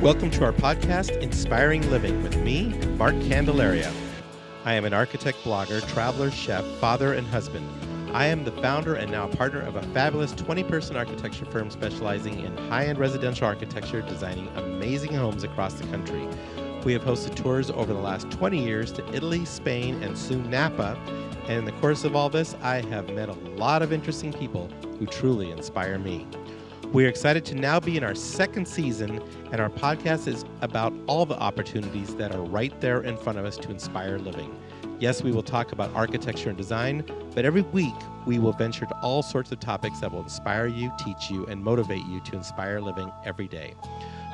Welcome to our podcast, Inspiring Living, with me, Mark Candelaria. I am an architect, blogger, traveler, chef, father, and husband. I am the founder and now partner of a fabulous 20-person architecture firm specializing in high-end residential architecture, designing amazing homes across the country. We have hosted tours over the last 20 years to Italy, Spain, and soon Napa. And in the course of all this, I have met a lot of interesting people who truly inspire me. We are excited to now be in our second season, and our podcast is about all the opportunities that are right there in front of us to inspire living. Yes, we will talk about architecture and design, but every week we will venture to all sorts of topics that will inspire you, teach you, and motivate you to inspire living every day.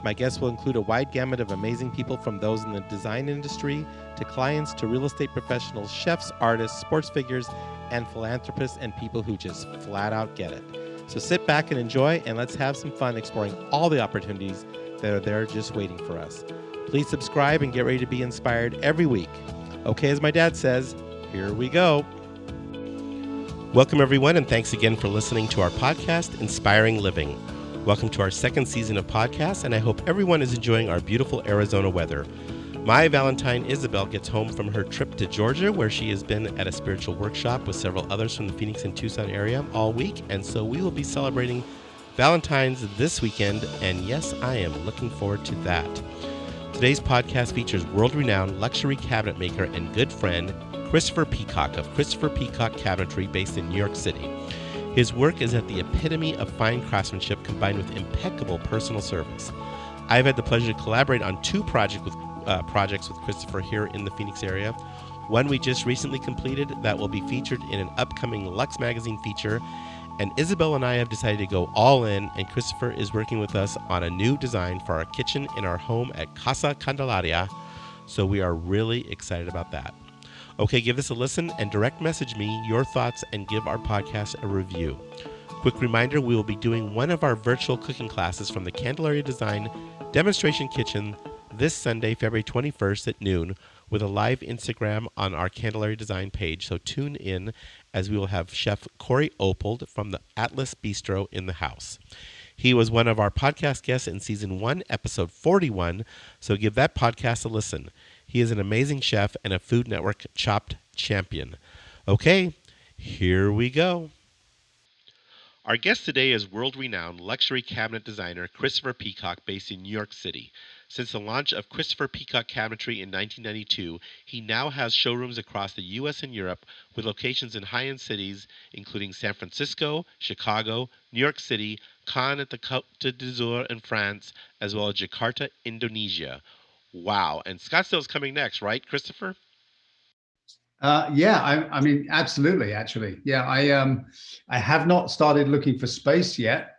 My guests will include a wide gamut of amazing people, from those in the design industry to clients to real estate professionals, chefs, artists, sports figures, and philanthropists, and people who just flat out get it. So sit back and enjoy, and let's have some fun exploring all the opportunities that are there just waiting for us. Please subscribe and get ready to be inspired every week. Okay, as my dad says, here we go. Welcome, everyone, and thanks again for listening to our podcast, Inspiring Living. Welcome to our second season of podcasts, and I hope everyone is enjoying our beautiful Arizona weather. My Valentine Isabel gets home from her trip to Georgia, where she has been at a spiritual workshop with several others from the Phoenix and Tucson area all week, and so we will be celebrating Valentine's this weekend, and yes, I am looking forward to that. Today's podcast features world-renowned luxury cabinet maker and good friend Christopher Peacock of Christopher Peacock Cabinetry, based in New York City. His work is at the epitome of fine craftsmanship combined with impeccable personal service. I've had the pleasure to collaborate on two projects with Christopher here in the Phoenix area. One we just recently completed that will be featured in an upcoming Lux magazine feature. And Isabel and I have decided to go all in, and Christopher is working with us on a new design for our kitchen in our home at Casa Candelaria. So we are really excited about that. Okay, give this a listen and direct message me your thoughts and give our podcast a review. Quick reminder, we will be doing one of our virtual cooking classes from the Candelaria Design Demonstration Kitchen this Sunday, February 21st at noon, with a live Instagram on our Candelaria Design page. So tune in, as we will have Chef Corey Opold from the Atlas Bistro in the house. He was one of our podcast guests in Season 1, Episode 41, so give that podcast a listen. He is an amazing chef and a Food Network Chopped champion. Okay, here we go. Our guest today is world-renowned luxury cabinet designer Christopher Peacock, based in New York City. Since the launch of Christopher Peacock Cabinetry in 1992, he now has showrooms across the U.S. and Europe, with locations in high-end cities including San Francisco, Chicago, New York City, Cannes at the Côte d'Azur in France, as well as Jakarta, Indonesia. Wow. And Scottsdale's coming next, right, Christopher? I mean, absolutely, actually. Yeah, I have not started looking for space yet,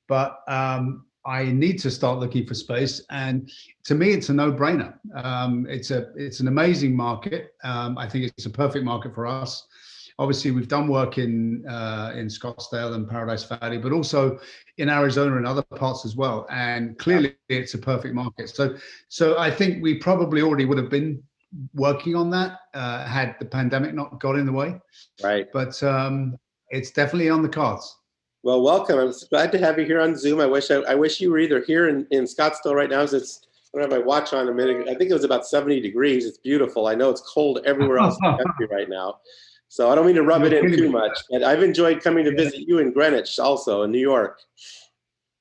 but I need to start looking for space. And to me, it's a no-brainer. It's an amazing market. I think it's a perfect market for us. Obviously, we've done work in Scottsdale and Paradise Valley, but also in Arizona and other parts as well. And clearly, it's a perfect market. So I think we probably already would have been working on that had the pandemic not got in the way. Right. But it's definitely on the cards. Well, welcome. I'm glad to have you here on Zoom. I wish you were either here in Scottsdale right now. I don't have my watch on a minute. I think it was about 70 degrees. It's beautiful. I know it's cold everywhere else in the country right now. So I don't mean to rub it in too much, but I've enjoyed coming to visit you in Greenwich, also in New York.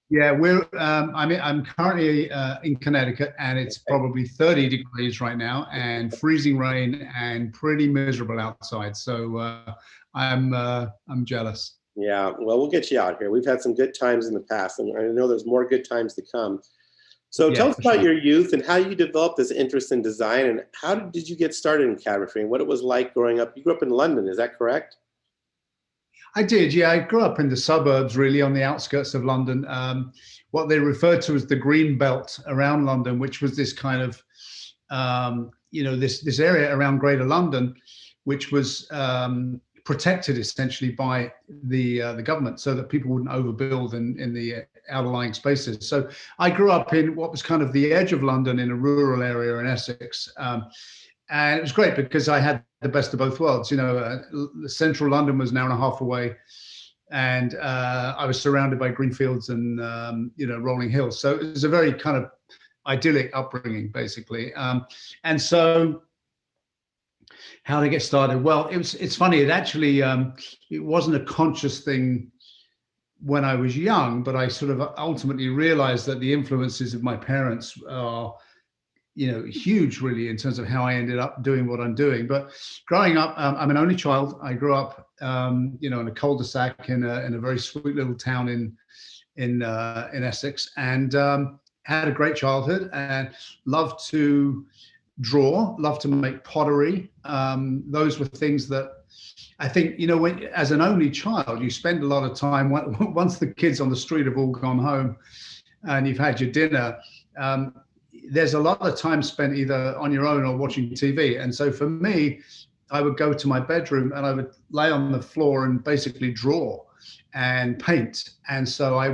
Yeah, I'm currently in Connecticut, and it's probably 30 degrees right now, and freezing rain, and pretty miserable outside. So I'm jealous. Yeah, well, we'll get you out here. We've had some good times in the past, and I know there's more good times to come. So tell us about your youth and how you developed this interest in design, and how did you get started in cabinetry, and what it was like growing up. You grew up in London, is that correct? I did, yeah. I grew up in the suburbs, really on the outskirts of London, what they referred to as the green belt around London, which was this kind of, this area around Greater London, which was protected essentially by the government, so that people wouldn't overbuild in the outlying spaces. So I grew up in what was kind of the edge of London, in a rural area in Essex. And it was great because I had the best of both worlds. Central London was an hour and a half away, and I was surrounded by green fields and rolling hills. So it was a very kind of idyllic upbringing, basically. And so how to get started? Well, it's funny. It actually it wasn't a conscious thing when I was young, but I sort of ultimately realized that the influences of my parents are, huge really in terms of how I ended up doing what I'm doing. But growing up, I'm an only child. I grew up, in a cul-de-sac in a very sweet little town in Essex, and had a great childhood and loved to draw, loved to make pottery. Those were things that I think, when as an only child, you spend a lot of time once the kids on the street have all gone home and you've had your dinner. There's a lot of time spent either on your own or watching TV. And so for me, I would go to my bedroom and I would lay on the floor and basically draw and paint. And so I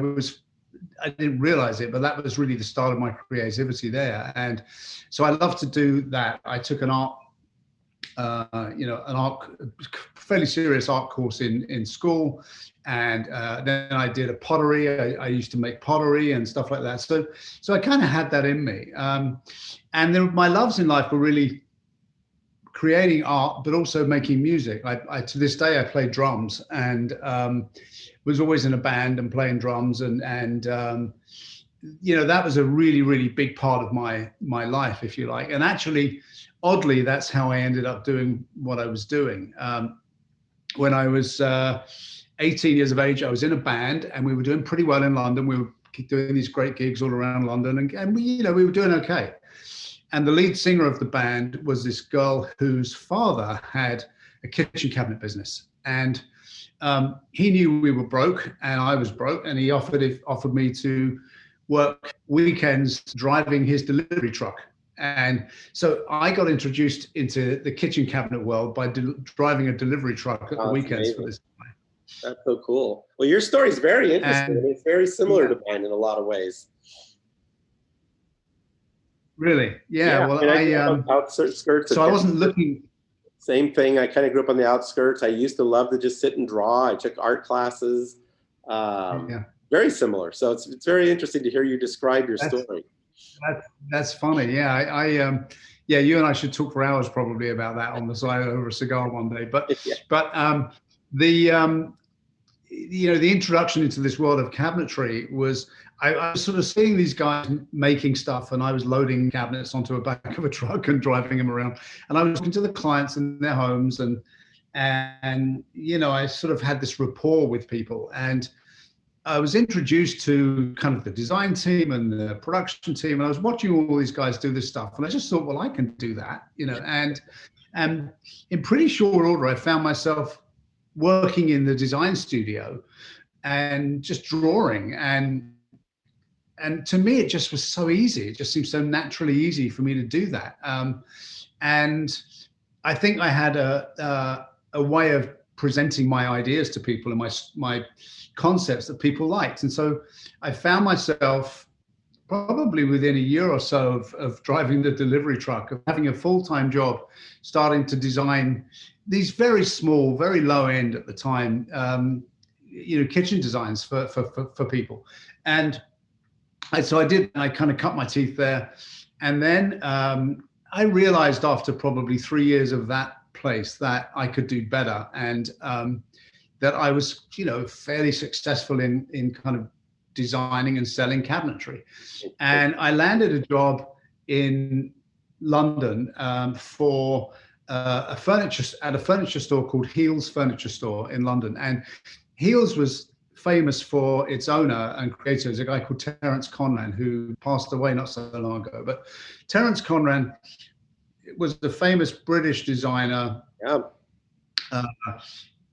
didn't realize it, but that was really the start of my creativity there. And so I love to do that. I took an fairly serious art course in school. And then I did a pottery. I used to make pottery and stuff like that. So I kind of had that in me. And then my loves in life were really creating art, but also making music. I to this day, I play drums and was always in a band and playing drums. And that was a really, really big part of my life, if you like. And actually, oddly, that's how I ended up doing what I was doing. When I was 18 years of age, I was in a band and we were doing pretty well in London. We were doing these great gigs all around London, and we were doing okay. And the lead singer of the band was this girl whose father had a kitchen cabinet business. And he knew we were broke and I was broke, and he offered me to work weekends driving his delivery truck. And so I got introduced into the kitchen cabinet world by driving a delivery truck at the weekends for this guy. That's so cool. Well, your story is very interesting. It's very similar to mine in a lot of ways. Really? Yeah. Well, outskirts. So I wasn't looking. Same thing. I kind of grew up on the outskirts. I used to love to just sit and draw. I took art classes. Very similar. So it's very interesting to hear you describe your story. That's funny. Yeah. You and I should talk for hours probably about that on the side over a cigar one day. But the introduction into this world of cabinetry was I was sort of seeing these guys making stuff, and I was loading cabinets onto a back of a truck and driving them around, and I was talking to the clients in their homes, and I sort of had this rapport with people, and I was introduced to kind of the design team and the production team, and I was watching all these guys do this stuff, and I just thought, well, I can do that, and in pretty short order, I found myself working in the design studio and just drawing, and to me, it just was so easy. It just seemed so naturally easy for me to do that. And I think I had a way of presenting my ideas to people and my concepts that people liked. And so I found myself probably within a year or so of driving the delivery truck, of having a full-time job, starting to design these very small, very low end at the time, kitchen designs for people. And so I kind of cut my teeth there. And then I realized after probably 3 years of that place that I could do better, and that I was, fairly successful in kind of designing and selling cabinetry. And I landed a job in London for a furniture store called Heels Furniture Store in London. And Heels was famous for its owner and creator, is a guy called Terence Conran, who passed away not so long ago. But Terence Conran was the famous British designer,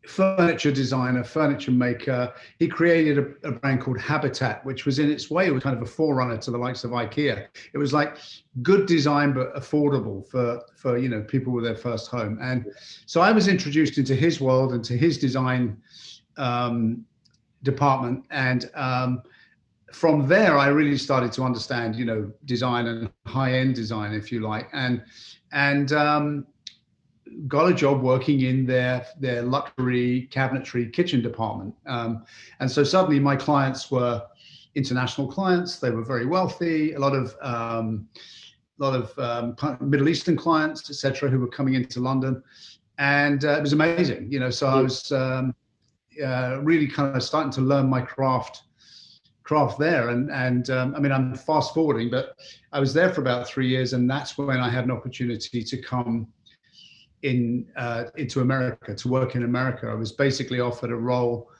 furniture designer, furniture maker. He created a brand called Habitat, which was in its way, it was kind of a forerunner to the likes of IKEA. It was like good design, but affordable for people with their first home. And so I was introduced into his world and to his design department. And from there, I really started to understand, design and high-end design, if you like, and got a job working in their luxury cabinetry kitchen department. And so suddenly my clients were international clients. They were very wealthy. A lot of Middle Eastern clients, etc., who were coming into London, and it was amazing. So I was really kind of starting to learn my craft there, and I mean, I'm fast forwarding, but I was there for about 3 years, and that's when I had an opportunity to come into America, to work in America. I was basically offered a role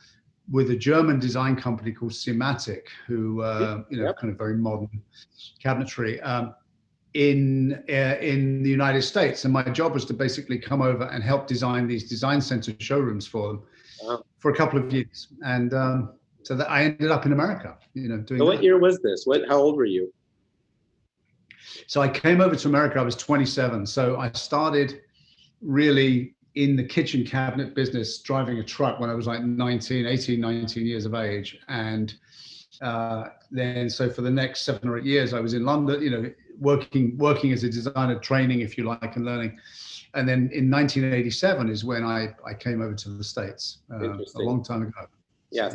with a German design company called Simatic, who kind of very modern cabinetry in the United States, and my job was to basically come over and help design these design center showrooms for them for a couple of years, and so that I ended up in America. Doing. So what year was this? How old were you? So I came over to America. I was 27. So I started really in the kitchen cabinet business, driving a truck when I was like 19 years of age. And then, so for the next 7 or 8 years, I was in London, working as a designer, training, if you like, and learning. And then in 1987 is when I came over to the States, a long time ago. Yeah.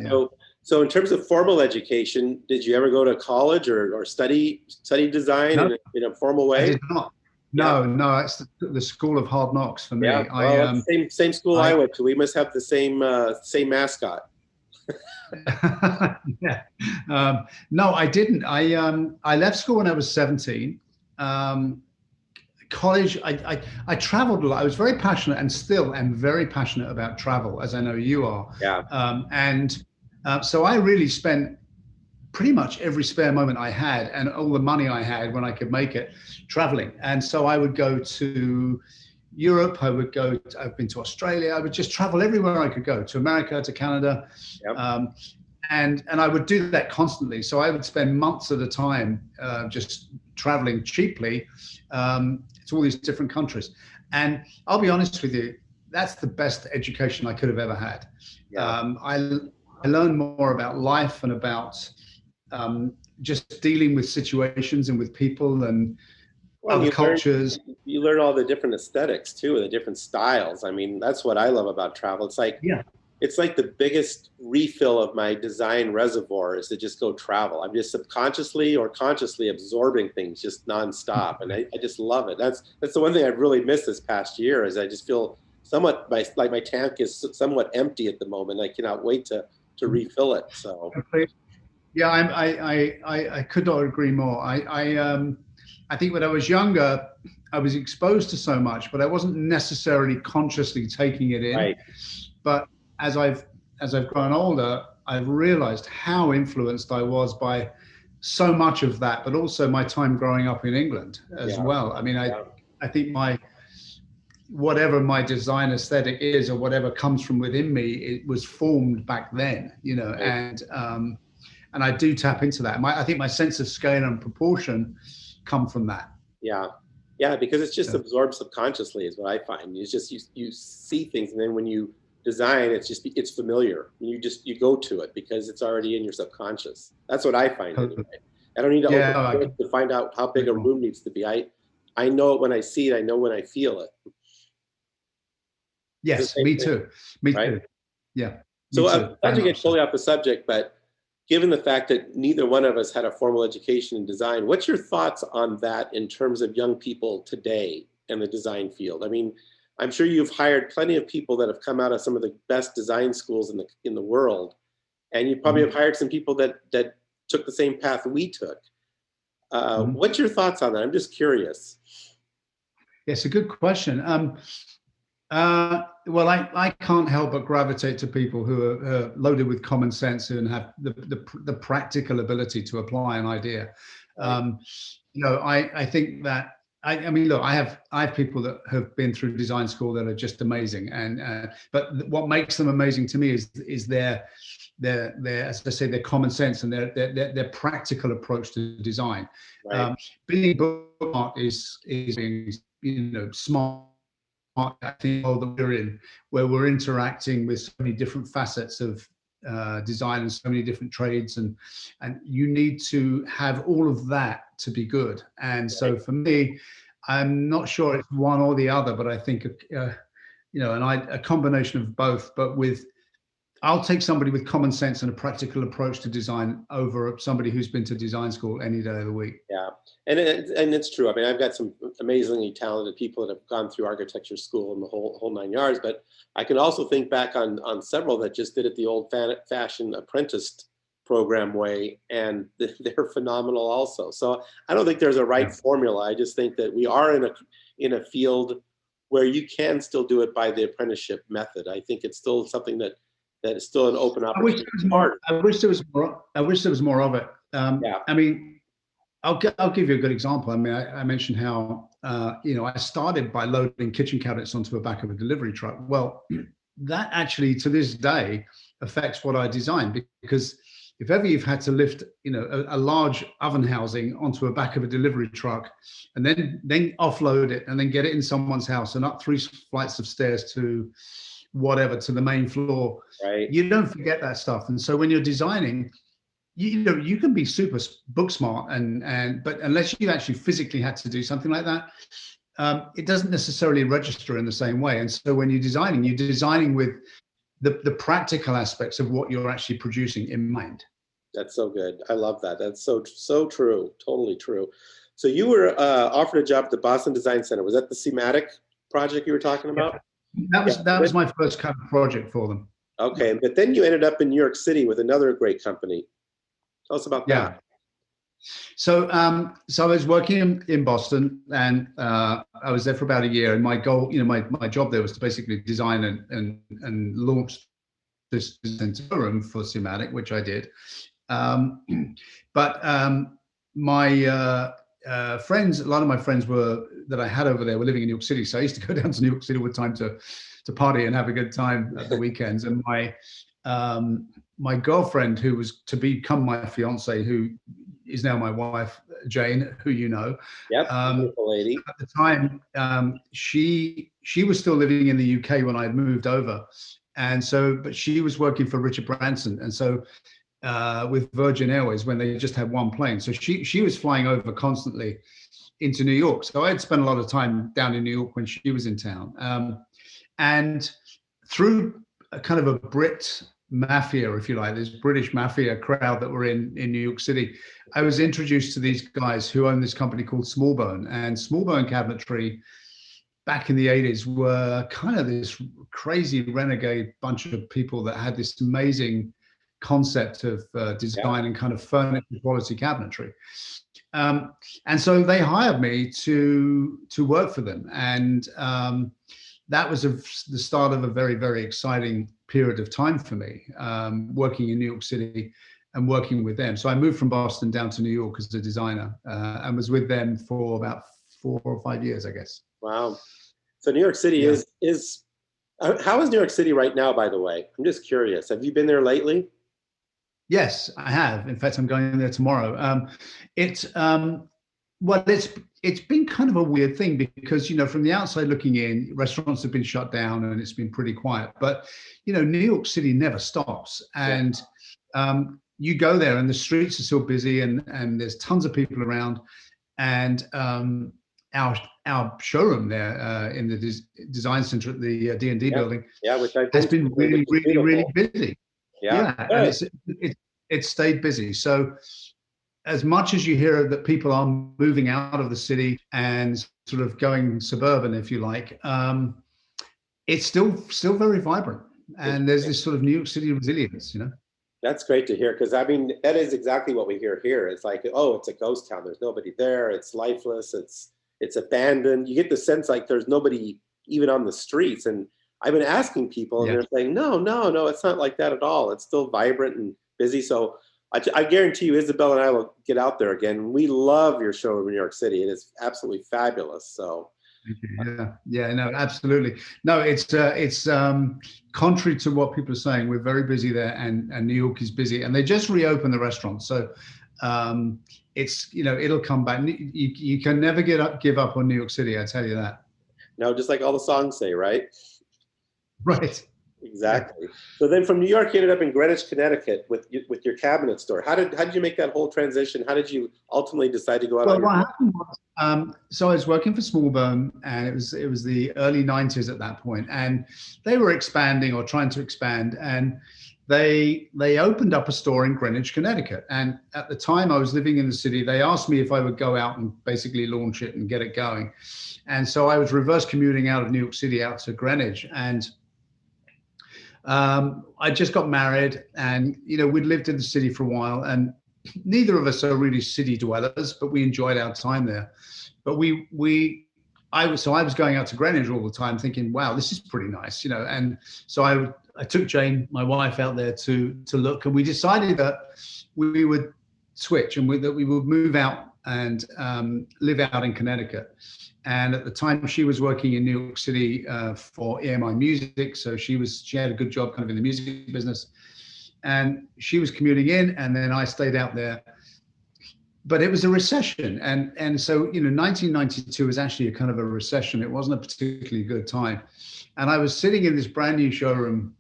So in terms of formal education, did you ever go to college or study design in a formal way? I did not. No, it's the school of hard knocks for me. Yeah, well, same school I went to. We must have the same mascot. Yeah. No, I didn't. I left school when I was 17. College, I traveled a lot. I was very passionate, and still am very passionate about travel, as I know you are. Yeah. So I really spent pretty much every spare moment I had and all the money I had when I could make it traveling. And so I would go to Europe. I've been to Australia. I would just travel everywhere I could go, to America, to Canada. Yep. And I would do that constantly. So I would spend months at a time just traveling cheaply to all these different countries. And I'll be honest with you, that's the best education I could have ever had. Yeah. I learned more about life and about just dealing with situations and with people and other cultures. You learn all the different aesthetics too, and the different styles. I mean, that's what I love about travel. It's like, it's like the biggest refill of my design reservoir is to just go travel. I'm just subconsciously or consciously absorbing things just nonstop. And I just love it. That's the one thing I've really missed this past year, is I just feel somewhat like my tank is somewhat empty at the moment. I cannot wait to refill it. So yeah, I could not agree more. I think when I was younger, I was exposed to so much, but I wasn't necessarily consciously taking it in. Right. But as I've grown older, I've realized how influenced I was by so much of that, but also my time growing up in England as well. I mean, I think whatever my design aesthetic is, or whatever comes from within me, it was formed back then, right. And I do tap into that. I think my sense of scale and proportion come from that. Yeah, because it's just absorbed subconsciously is what I find. It's just you see things, and then when you design, it's familiar. You go to it because it's already in your subconscious. That's what I find anyway. I don't need to open it to find out how big a room needs to be. I know it when I see it. I know when I feel it. Yes, me too. Me too. Yeah. So not to get fully off the subject, but given the fact that neither one of us had a formal education in design, what's your thoughts on that in terms of young people today in the design field? I mean, I'm sure you've hired plenty of people that have come out of some of the best design schools in the world, and you probably have hired some people that took the same path we took. What's your thoughts on that? I'm just curious. Yes, a good question. Well, I can't help but gravitate to people who are loaded with common sense and have the practical ability to apply an idea. I think that I mean, look, I have people that have been through design school that are just amazing, but what makes them amazing to me is their as I say, their common sense and their practical approach to design. Right. Being book is being smart. I think all that we're in, where we're interacting with so many different facets of design and so many different trades, and you need to have all of that to be good. And so for me, I'm not sure it's one or the other, but I think a combination of both, but with I'll take somebody with common sense and a practical approach to design over somebody who's been to design school any day of the week. Yeah, and it's true. I mean, I've got some amazingly talented people that have gone through architecture school and the whole 9 yards. But I can also think back on several that just did it the old-fashioned apprentice program way, and they're phenomenal also. So I don't think there's a right formula. I just think that we are in a field where you can still do it by the apprenticeship method. I think it's still something that is still an open opportunity. I wish there was more of it. Yeah. I mean, I'll give you a good example. I mean, I mentioned how I started by loading kitchen cabinets onto the back of a delivery truck. Well, that actually to this day affects what I design, because if ever you've had to lift a large oven housing onto the back of a delivery truck and then offload it and then get it in someone's house and up 3 flights of stairs to whatever, to the main floor, right, you don't forget that stuff. And so when you're designing, you can be super book smart but unless you actually physically had to do something like that, it doesn't necessarily register in the same way. And so when you're designing with the practical aspects of what you're actually producing in mind. That's so good. I love that. That's so true. Totally true. So you were offered a job at the Boston Design Center. Was that the Seamatic project you were talking about? That was my first kind of project for them. Okay, but then you ended up in New York City with another great company. Tell us about that. So I was working in Boston, and I was there for about a year. And my goal, my job there was to basically design and launch this showroom for Seamatic, which I did. But my friends, a lot of my friends that I had over there were living in New York City. So I used to go down to New York City all the time to party and have a good time at the weekends. And my girlfriend, who was to become my fiance, who is now my wife, Jane, who you know. Yep, beautiful lady. At the time, she was still living in the UK when I had moved over, and so, but she was working for Richard Branson, and so with Virgin Airways when they just had one plane, so she was flying over constantly into New York. So I had spent a lot of time down in New York when she was in town, and through a kind of a Brit mafia, if you like, this British mafia crowd that were in New York City, I was introduced to these guys who own this company called Smallbone. And Smallbone Cabinetry back in the 80s were kind of this crazy renegade bunch of people that had this amazing concept of design and kind of furniture quality cabinetry. And so they hired me to work for them. And that was the start of a very, very exciting period of time for me, working in New York City and working with them. So I moved from Boston down to New York as a designer, and was with them for about 4 or 5 years, I guess. Wow. So New York City is how is New York City right now, by the way? I'm just curious. Have you been there lately? Yes, I have. In fact, I'm going there tomorrow. It's been kind of a weird thing because, from the outside looking in, restaurants have been shut down and it's been pretty quiet. But, New York City never stops. And you go there and the streets are still busy and there's tons of people around. And our showroom there in the design center at the D&D building which has been really, really, really busy. And it's stayed busy. So as much as you hear that people are moving out of the city and sort of going suburban, if you like, it's still very vibrant. And there's this sort of New York City resilience, That's great to hear, because I mean, that is exactly what we hear here. It's like, oh, it's a ghost town. There's nobody there. It's lifeless. It's abandoned. You get the sense like there's nobody even on the streets. And I've been asking people and they're saying, no, it's not like that at all. It's still vibrant and busy. So I guarantee you, Isabel and I will get out there again. We love your showroom in New York City. It is absolutely fabulous. So, no, absolutely. No, it's contrary to what people are saying. We're very busy there, and New York is busy, and they just reopened the restaurant. So, it's it'll come back. You can never give up on New York City. I tell you that. No, just like all the songs say, right? Right. Exactly. So then from New York, you ended up in Greenwich, Connecticut with your cabinet store. How did you make that whole transition? How did you ultimately decide to go out? Well, what happened was, so I was working for Smallbone, and it was the early 90s at that point, and they were expanding or trying to expand. And they opened up a store in Greenwich, Connecticut. And at the time I was living in the city, they asked me if I would go out and basically launch it and get it going. And so I was reverse commuting out of New York City out to Greenwich. And I just got married, and we'd lived in the city for a while, and neither of us are really city dwellers, but we enjoyed our time there. But I was going out to Greenwich all the time thinking, wow, this is pretty nice, and so I took Jane, my wife, out there to look, and we decided that we would switch, and that we would move out and live out in Connecticut. And at the time, she was working in New York City for EMI Music, so she had a good job kind of in the music business, and she was commuting in, and then I stayed out there. But it was a recession, and so 1992 was actually a kind of a recession. It wasn't a particularly good time, and I was sitting in this brand new showroom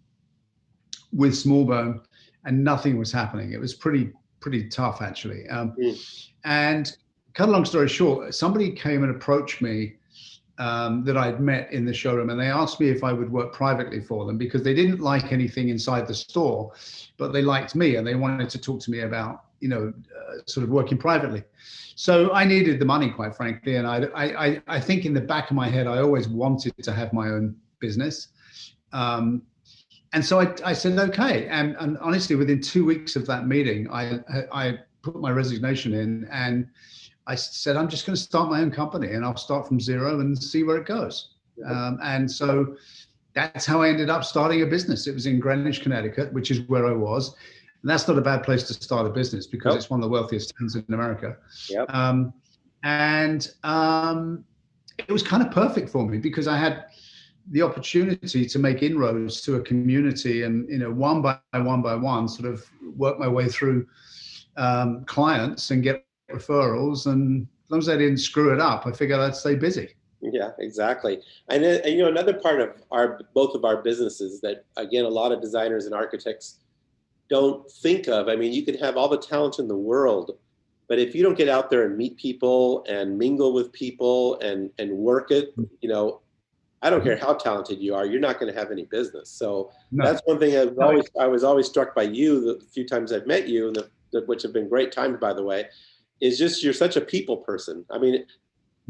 with Smallbone, and nothing was happening. It was pretty tough, actually. And cut a long story short, somebody came and approached me that I'd met in the showroom, and they asked me if I would work privately for them because they didn't like anything inside the store, but they liked me, and they wanted to talk to me about sort of working privately. So I needed the money, quite frankly, and I think in the back of my head I always wanted to have my own business. And so I said, okay. And honestly, within 2 weeks of that meeting, I put my resignation in, and I said, I'm just going to start my own company, and I'll start from zero and see where it goes. And so that's how I ended up starting a business. It was in Greenwich, Connecticut, which is where I was. And that's not a bad place to start a business because it's one of the wealthiest towns in America. And it was kind of perfect for me because I had the opportunity to make inroads to a community, and one by one sort of work my way through clients and get referrals, and as long as I didn't screw it up, I figured I'd stay busy. Yeah, exactly. And then, another part of both of our businesses that, again, a lot of designers and architects don't think of. I mean, you could have all the talent in the world, but if you don't get out there and meet people and mingle with people and work it, I don't care how talented you are, you're not going to have any business. So that's one thing I was always struck by you the few times I've met you, which have been great times, by the way, is just you're such a people person. I mean,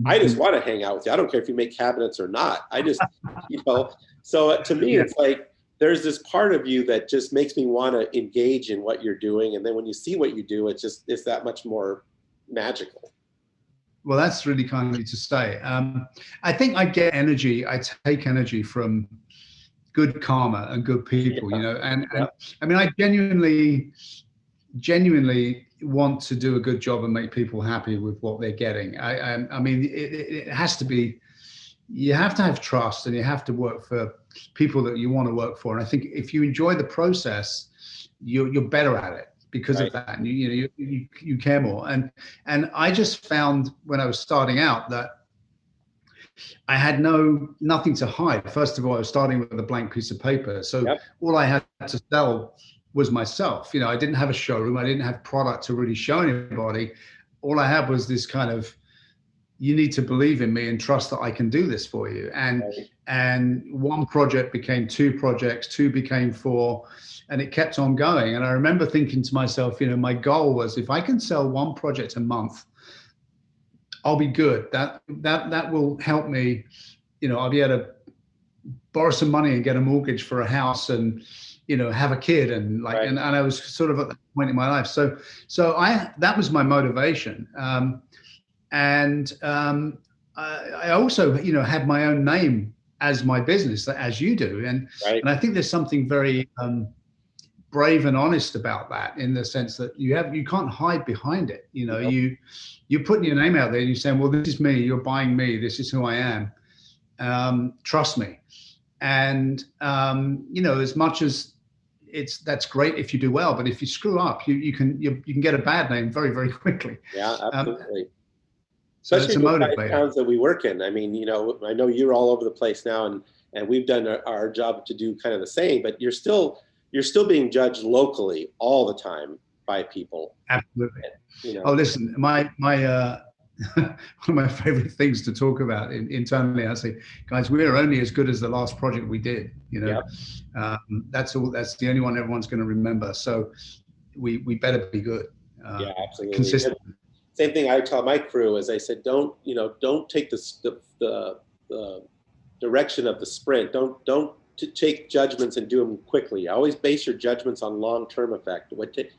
I just want to hang out with you. I don't care if you make cabinets or not. I just, so to me, it's like there's this part of you that just makes me want to engage in what you're doing. And then when you see what you do, it's that much more magical. Well, that's really kind of you to say. I think I get energy. I take energy from good karma and good people, and I mean, I genuinely want to do a good job and make people happy with what they're getting. I mean, it has to be, you have to have trust, and you have to work for people that you want to work for. And I think if you enjoy the process, you're better at it because of that. And you care more. And I just found when I was starting out that I had nothing to hide. First of all, I was starting with a blank piece of paper. So all I had to sell was myself. I didn't have a showroom. I didn't have product to really show anybody. All I had was this kind of, you need to believe in me and trust that I can do this for you. And one project became 2 projects, 2 became 4, and it kept on going. And I remember thinking to myself, my goal was, if I can sell 1 project a month, I'll be good. That will help me. I'll be able to borrow some money and get a mortgage for a house, and have a kid, and and I was sort of at that point in my life. So that was my motivation. I also, had my own name as my business, as you do. And I think there's something very brave and honest about that, in the sense that you can't hide behind it. You're putting your name out there, and you're saying, well, this is me, you're buying me, this is who I am. Trust me. And, as much as that's great if you do well, but if you screw up, you can get a bad name very, very quickly. Yeah, absolutely. Especially in the towns that we work in. I mean, I know you're all over the place now, and we've done our job to do kind of the same, but you're still being judged locally all the time by people. Absolutely. Oh, listen, my one of my favorite things to talk about internally. I say, guys, we're only as good as the last project we did. Yep. That's all. That's the only one everyone's going to remember. So we better be good. Yeah, absolutely. Consistent. Same thing I tell my crew is I said, don't take the direction of the sprint. Don't take judgments and do them quickly. Always base your judgments on long-term effect.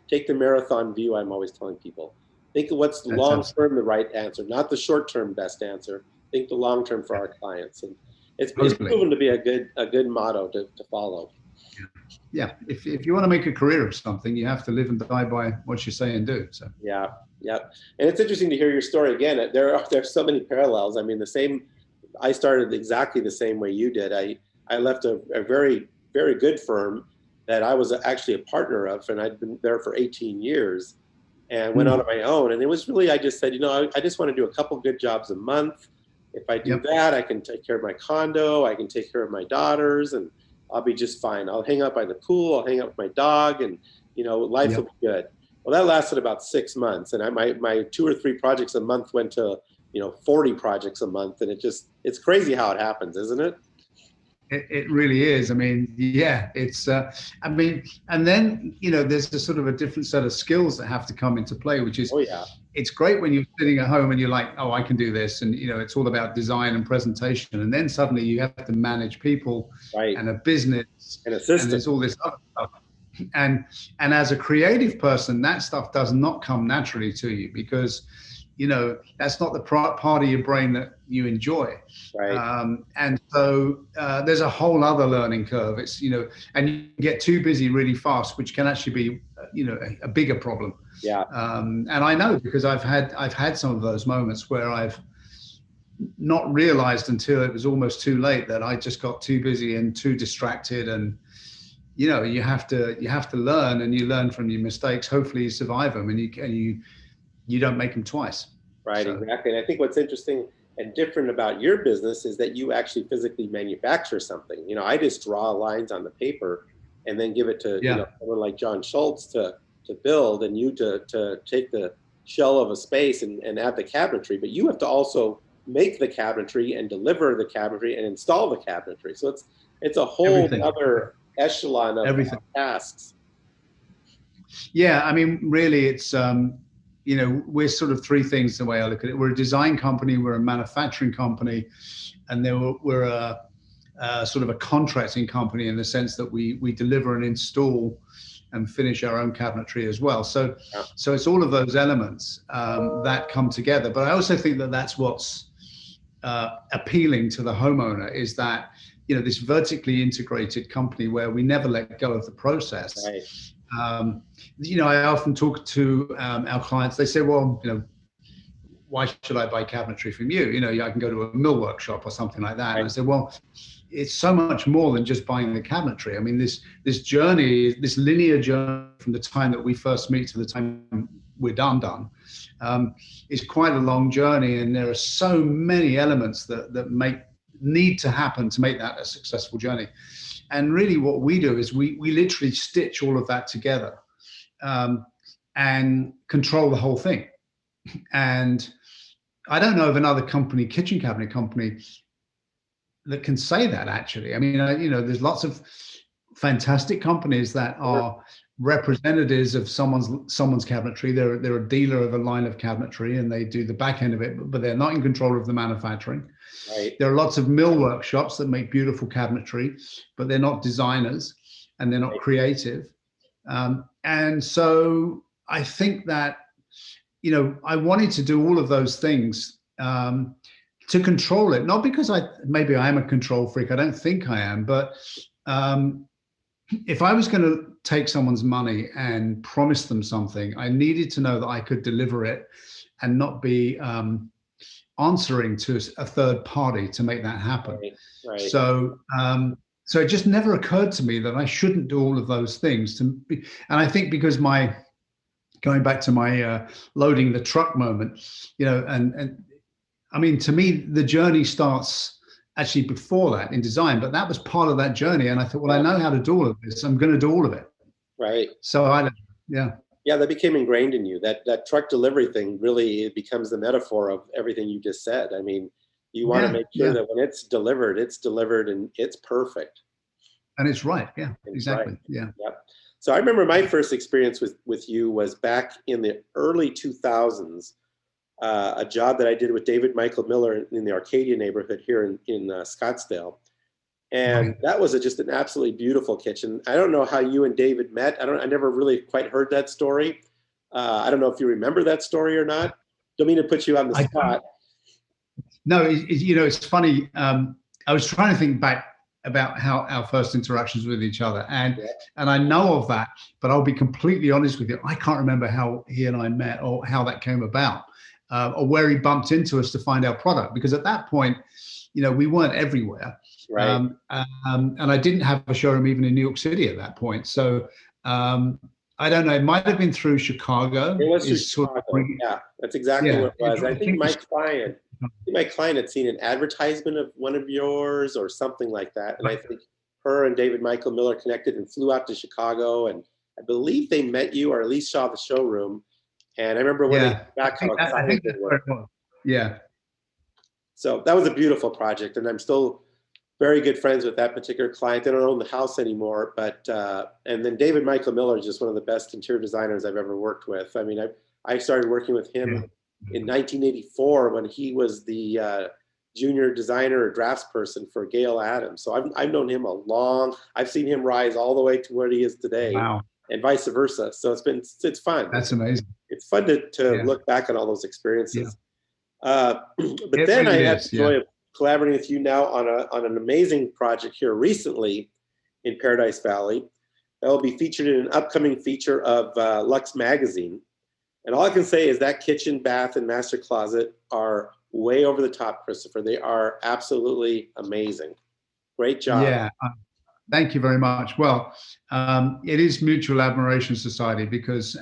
Take the marathon view. I'm always telling people, think of what's long-term the right answer, not the short-term best answer. Think the long-term for our clients, and it's proven to be a good motto to follow. Yeah, if you want to make a career of something, you have to live and die by what you say and do. So yeah, and it's interesting to hear your story again. There's so many parallels. I mean, I started exactly the same way you did. I left a very, very good firm that I was actually a partner of, and I'd been there for 18 years, and went out on my own. And it was really, I just said, I just want to do a couple good jobs a month. If I do that, I can take care of my condo, I can take care of my daughters, and I'll be just fine. I'll hang out by the pool, I'll hang out with my dog, and life will be good. Well, that lasted about 6 months, and my 2 or 3 projects a month went to 40 projects a month, and it's crazy how it happens, isn't it? It really is. I mean, yeah, it's, and then, there's a sort of a different set of skills that have to come into play, which is, it's great when you're sitting at home and you're like, oh, I can do this. And, it's all about design and presentation. And then suddenly you have to manage people and a business and there's all this other stuff. And as a creative person, that stuff does not come naturally to you because, that's not the part of your brain that you enjoy. Right. And so there's a whole other learning curve. It's, and you get too busy really fast, which can actually be, a bigger problem. Yeah. And I know because I've had some of those moments where I've not realized until it was almost too late that I just got too busy and too distracted. And, you have to learn, and you learn from your mistakes. Hopefully you survive them, and you don't make them twice. Right, so. Exactly. And I think what's interesting and different about your business is that you actually physically manufacture something. I just draw lines on the paper and then give it to someone like John Schultz to build, and you to take the shell of a space and add the cabinetry. But you have to also make the cabinetry and deliver the cabinetry and install the cabinetry. So it's a whole other echelon of tasks. Yeah, I mean, really, it's we're sort of 3 things the way I look at it. We're a design company, we're a manufacturing company, and then we're a sort of a contracting company in the sense that we deliver and install and finish our own cabinetry as well. So it's all of those elements that come together. But I also think that that's what's appealing to the homeowner, is that this vertically integrated company where we never let go of the process. Right. I often talk to our clients. They say, well, why should I buy cabinetry from you? I can go to a mill workshop or something like that. Right. And I say, well, it's so much more than just buying the cabinetry. I mean, this journey, this linear journey from the time that we first meet to the time we're done, is quite a long journey. And there are so many elements that need to happen to make that a successful journey. And really what we do is we literally stitch all of that together and control the whole thing. And I don't know of another company, kitchen cabinet company, that can say that actually. I mean, there's lots of fantastic companies that are representatives of someone's cabinetry. They're a dealer of a line of cabinetry and they do the back end of it, but they're not in control of the manufacturing. Right. There are lots of mill workshops that make beautiful cabinetry, but they're not designers and they're not creative. And so I think that, I wanted to do all of those things to control it, not because maybe I am a control freak. I don't think I am, but if I was going to take someone's money and promise them something, I needed to know that I could deliver it and not be answering to a third party to make that happen. Right. So it just never occurred to me that I shouldn't do all of those things. And I think because going back to my loading the truck moment, and I mean, to me, the journey starts actually before that in design, but that was part of that journey. And I thought, well, I know how to do all of this. I'm going to do all of it. Right. So Yeah, that became ingrained in you. That truck delivery thing really, it becomes the metaphor of everything you just said. I mean, you want to Yeah, make sure yeah. that when it's delivered and it's perfect. And it's right. Yeah, It's right. exactly. Yeah. Yep. So I remember my first experience with you was back in the early 2000s. A job that I did with David Michael Miller in the Arcadia neighborhood here in Scottsdale. And Right. that was just an absolutely beautiful kitchen. I don't know how you and David met. I never really quite heard that story. I don't know if you remember that story or not. Don't mean to put you on the I spot. No, you know, it's funny. I was trying to think back about how our first interactions with each other, and Yeah. I know of that, but I'll be completely honest with you. I can't remember how he and I met or how that came about, or where he bumped into us to find our product. Because at that point, you know, we weren't everywhere, Right. and I didn't have a showroom even in New York City at that point. So I don't know. It might have been through Chicago. It was through Is sort of Chicago. Yeah, that's exactly yeah. what it was. I think It was- my client had seen an advertisement of one of yours or something like that. And I think her and David Michael Miller connected and flew out to Chicago. And I believe they met you or at least saw the showroom. And I remember when they came back, how I excited think they that's where were. it was. Yeah. So that was a beautiful project. And I'm still very good friends with that particular client. They don't own the house anymore, but and then David Michael Miller is just one of the best interior designers I've ever worked with. I mean, I started working with him in 1984 when he was the junior designer or draftsperson for Gail Adams. So I've known him I've seen him rise all the way to where he is today, Wow. and vice versa. So it's fun. That's amazing. It's fun to look back on all those experiences. But It then really I had is, the joy of collaborating with you now on an amazing project here recently in Paradise Valley that will be featured in an upcoming feature of Lux Magazine. And all I can say is that kitchen, bath, and master closet are way over the top, Christopher. They are absolutely amazing. Great job. Yeah. Thank you very much. Well, it is Mutual Admiration Society because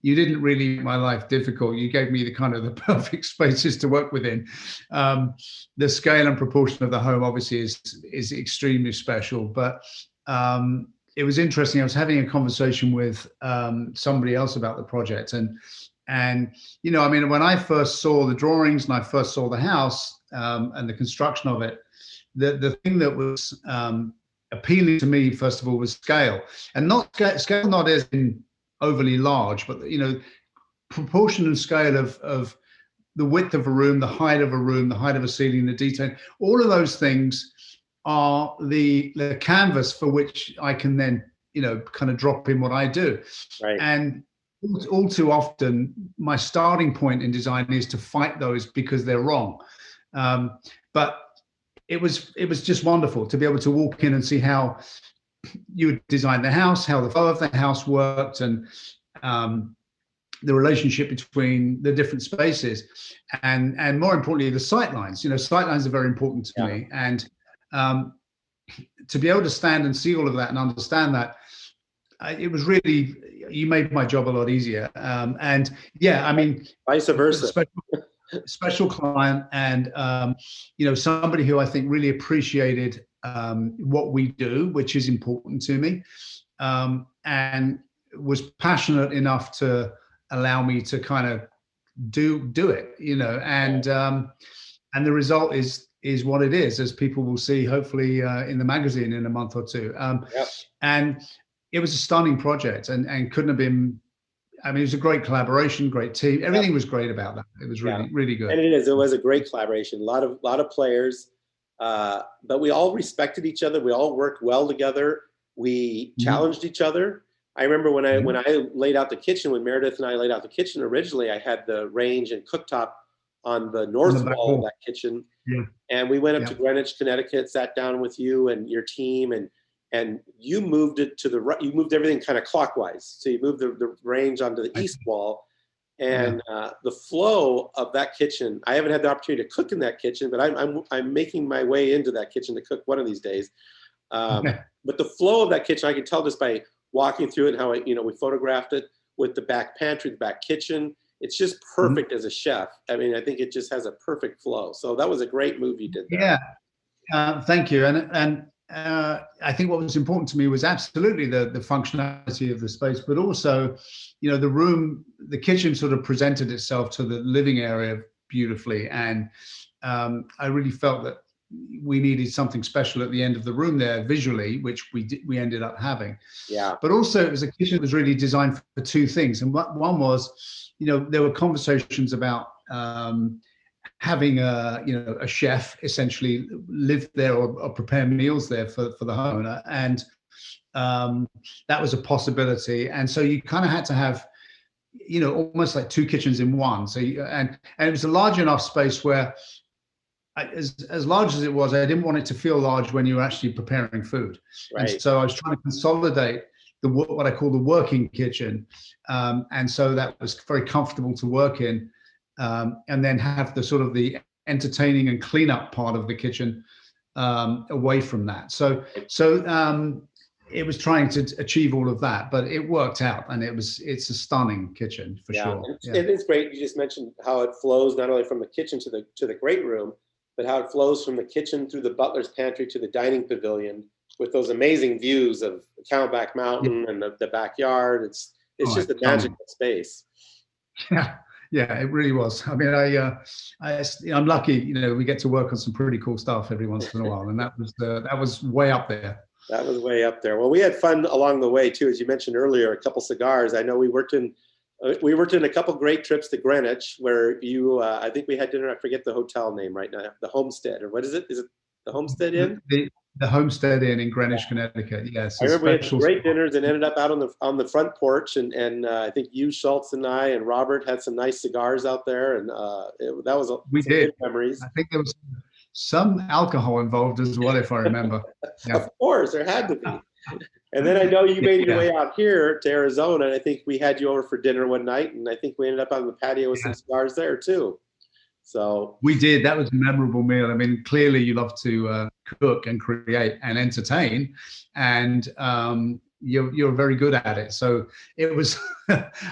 you didn't really make my life difficult. You gave me the perfect spaces to work within. The scale and proportion of the home obviously is extremely special, but it was interesting. I was having a conversation with somebody else about the project, and you know, I mean, when I first saw the drawings and I first saw the house and the construction of it, the thing that was appealing to me first of all was scale, and not scale not as in overly large, but you know, proportion and scale of the width of a room, the height of a room, the height of a ceiling, the detail. All of those things are the canvas for which I can then, you know, kind of drop in what I do. Right. And all too often, my starting point in design is to fight those because they're wrong. But it was just wonderful to be able to walk in and see how you would design the house, how the flow of the house worked, and the relationship between the different spaces, and more importantly, the sight lines. You know, sight lines are very important to me, and to be able to stand and see all of that and understand that, it was really, you made my job a lot easier. And yeah, I mean, vice versa. Special client, and you know, somebody who I think really appreciated what we do, which is important to me, and was passionate enough to allow me to kind of do it, you know, and the result is what it is, as people will see hopefully in the magazine in a month or two. And it was a stunning project, and couldn't have been. I mean, it was a great collaboration, great team. Everything was great about that. It was really, really good. And it was a great collaboration. A lot of players, but we all respected each other. We all worked well together. We challenged each other. I remember when I laid out the kitchen, when Meredith and I laid out the kitchen originally, I had the range and cooktop on the north wall of that kitchen. And we went up to Greenwich, Connecticut, sat down with you and your team, and you moved it to the right. You moved everything kind of clockwise. So you moved the range onto the east wall, and the flow of that kitchen. I haven't had the opportunity to cook in that kitchen, but I'm making my way into that kitchen to cook one of these days. But the flow of that kitchen, I can tell just by walking through it, and how we photographed it with the back pantry, the back kitchen. It's just perfect as a chef. I mean, I think it just has a perfect flow. So that was a great move you did there. Yeah, thank you. And I think what was important to me was absolutely the functionality of the space, but also, the kitchen sort of presented itself to the living area beautifully. And I really felt that we needed something special at the end of the room there visually, which we ended up having. Yeah. But also it was a kitchen that was really designed for two things. And one was, there were conversations about having a chef essentially live there or prepare meals there for the homeowner. And that was a possibility. And so you kind of had to have, almost like two kitchens in one. So and it was a large enough space where, as large as it was, I didn't want it to feel large when you were actually preparing food. Right. And so I was trying to consolidate what I call the working kitchen. And so that was very comfortable to work in. And then have the sort of the entertaining and cleanup part of the kitchen away from that. So it was trying to achieve all of that, but it worked out, and it's a stunning kitchen for sure. Yeah. It is great. You just mentioned how it flows not only from the kitchen to the great room, but how it flows from the kitchen through the butler's pantry to the dining pavilion with those amazing views of Camelback Mountain and the backyard. It's just a magical space. Yeah. Yeah, it really was. I mean, I'm lucky. We get to work on some pretty cool stuff every once in a while, and that was way up there. That was way up there. Well, we had fun along the way too, as you mentioned earlier. A couple cigars. I know we worked in a couple great trips to Greenwich, where you. I think we had dinner. I forget the hotel name right now. The Homestead, or what is it? Is it the Homestead Inn? The Homestead Inn in Greenwich, Connecticut. Yes, I remember we had great dinners and ended up out on the front porch, and I think you, Schultz, and I and Robert had some nice cigars out there, and that was we some did good memories. I think there was some alcohol involved as well, if I remember. Yeah. Of course, there had to be. And then I know you made your way out here to Arizona, and I think we had you over for dinner one night, and I think we ended up on the patio with some cigars there too. So we did. That was a memorable meal. I mean, clearly you love to cook and create and entertain, and you're very good at it. So it was.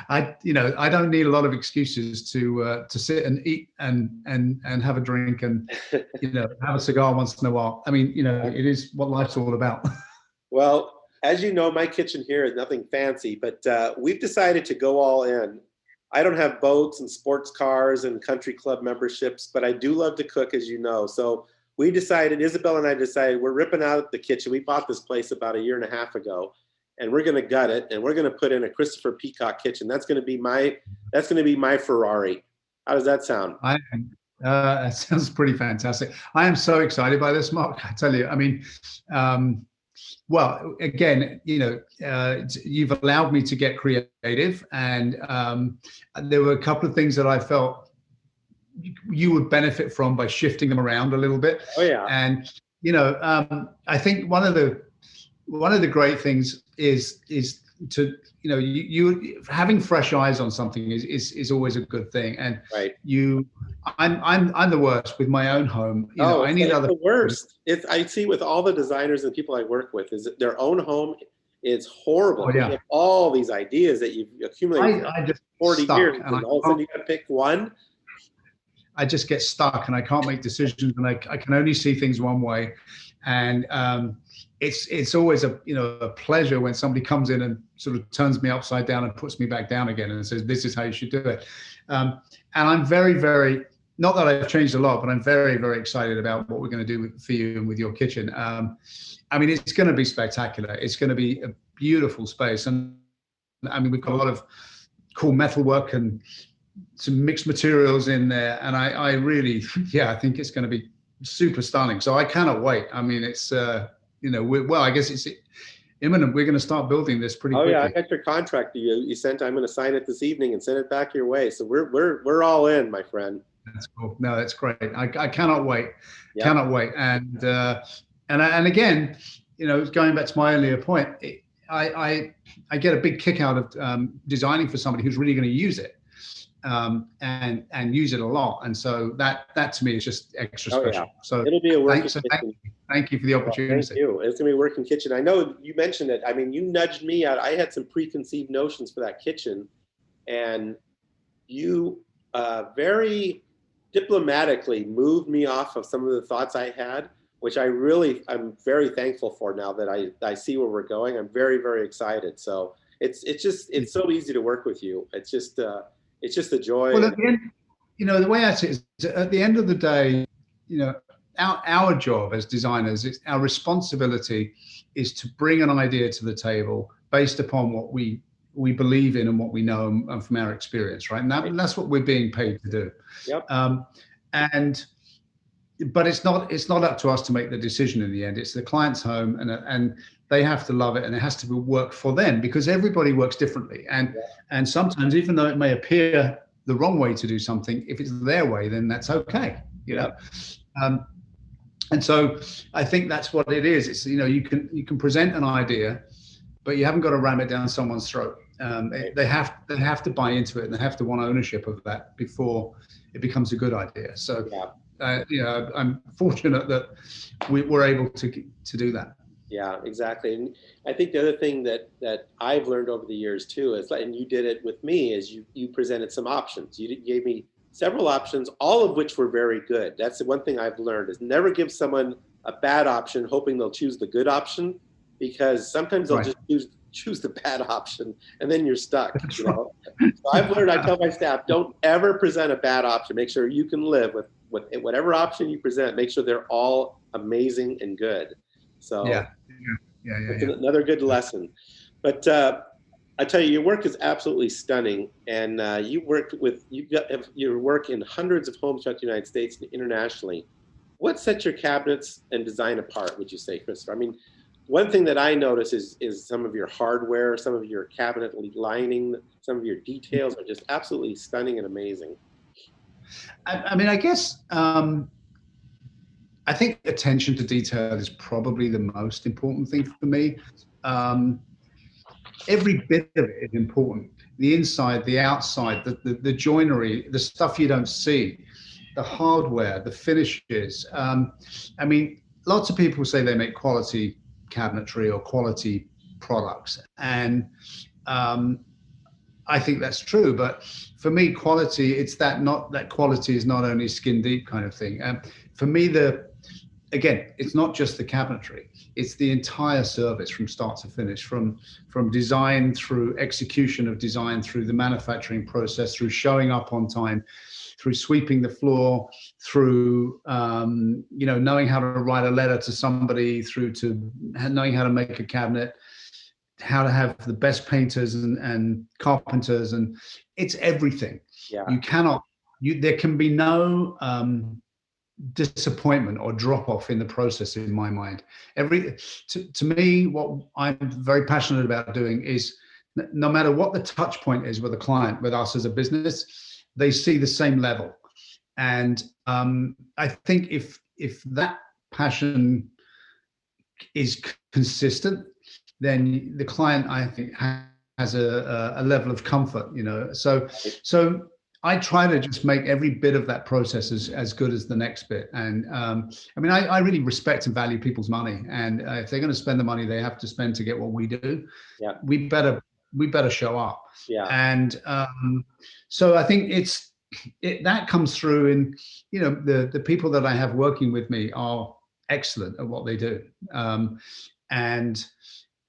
I don't need a lot of excuses to sit and eat and have a drink and have a cigar once in a while. I mean, it is what life's all about. Well, as you know, my kitchen here is nothing fancy, but we've decided to go all in. I don't have boats and sports cars and country club memberships, but I do love to cook, as you know. So we decided, Isabel and I decided, we're ripping out the kitchen. We bought this place about 1.5 years ago, and we're going to gut it, and we're going to put in a Christopher Peacock kitchen. That's going to be my Ferrari. How does that sound? That sounds pretty fantastic. I am so excited by this, Mark. I tell you, I mean, well, again, you've allowed me to get creative, and there were a couple of things that I felt you would benefit from by shifting them around a little bit. Oh yeah. And I think one of the great things is to you having fresh eyes on something is always a good thing. And right. I'm the worst with my own home. I need other. The worst. I see with all the designers and people I work with is that their own home is horrible. Oh, yeah. You have all these ideas that you've accumulated for 40 years, and all of a sudden you got to pick one. I just get stuck and I can't make decisions, and I can only see things one way. And it's always a pleasure when somebody comes in and sort of turns me upside down and puts me back down again and says, this is how you should do it. And I'm very, very, not that I've changed a lot, but I'm very, very excited about what we're going to do for you and with your kitchen. I mean, it's going to be spectacular. It's going to be a beautiful space. And I mean, we've got a lot of cool metalwork and some mixed materials in there. And I really, I think it's going to be super stunning. So I cannot wait. I mean, it's, I guess it's imminent. We're going to start building this pretty quickly. Oh yeah, I got your contract you sent. I'm going to sign it this evening and send it back your way. So we're all in, my friend. That's cool. No, that's great. I cannot wait. Yeah. Cannot wait. And again, going back to my earlier point, I get a big kick out of designing for somebody who's really going to use it. And use it a lot, and so that to me is just extra special. Yeah. So it'll be a working kitchen. Thank you for the opportunity. Thank you. It's gonna be a working kitchen. I know you mentioned it. I mean, you nudged me out. I had some preconceived notions for that kitchen, and you very diplomatically moved me off of some of the thoughts I had which I'm very thankful for now that I see where we're going. I'm very, very excited. So it's so easy to work with you. It's just a joy. Well, at the end, the way I see it is, at the end of the day, our job as designers, our responsibility is to bring an idea to the table based upon what we believe in and what we know and from our experience, right? And that's what we're being paid to do. Yep. But it's not up to us to make the decision in the end. It's the client's home, and they have to love it, and it has to work for them, because everybody works differently. And sometimes, even though it may appear the wrong way to do something, if it's their way, then that's okay. And so I think that's what it is. It's you can present an idea, but you haven't got to ram it down someone's throat. They have to buy into it, and they have to want ownership of that before it becomes a good idea. So I'm fortunate that we're able to do that. Yeah, exactly. And I think the other thing that I've learned over the years too is, and you did it with me, is you presented some options. You gave me several options, all of which were very good. That's the one thing I've learned, is never give someone a bad option hoping they'll choose the good option, because sometimes they'll just choose the bad option, and then you're stuck. So I've learned, I tell my staff, don't ever present a bad option. Make sure you can live with whatever option you present. Make sure they're all amazing and good. So it's another good lesson. But I tell you, your work is absolutely stunning, and you work with your work in hundreds of homes throughout the United States and internationally. What sets your cabinets and design apart, would you say, Christopher? I mean, one thing that I notice is some of your hardware, some of your cabinet lining, some of your details are just absolutely stunning and amazing. I mean, I guess I think attention to detail is probably the most important thing for me. Every bit of it is important. The inside, the outside, the joinery, the stuff you don't see, the hardware, the finishes. I mean, lots of people say they make quality cabinetry or quality products, and I think that's true. But for me, quality, it's that quality is not only skin deep kind of thing. For me, again, it's not just the cabinetry, it's the entire service from start to finish, from design through execution of design, through the manufacturing process, through showing up on time, through sweeping the floor, through knowing how to write a letter to somebody, through to knowing how to make a cabinet, how to have the best painters and carpenters, and it's everything. There can be no disappointment or drop off in the process, in my mind. To me, what I'm very passionate about doing is, no matter what the touch point is with a client, with us as a business, they see the same level. And I think if that passion is consistent, then the client, I think, has a level of comfort, So I try to just make every bit of that process as good as the next bit. And I mean, I really respect and value people's money. And if they're going to spend the money they have to spend to get what we do, we better show up. And so I think that comes through in, the people that I have working with me are excellent at what they do. And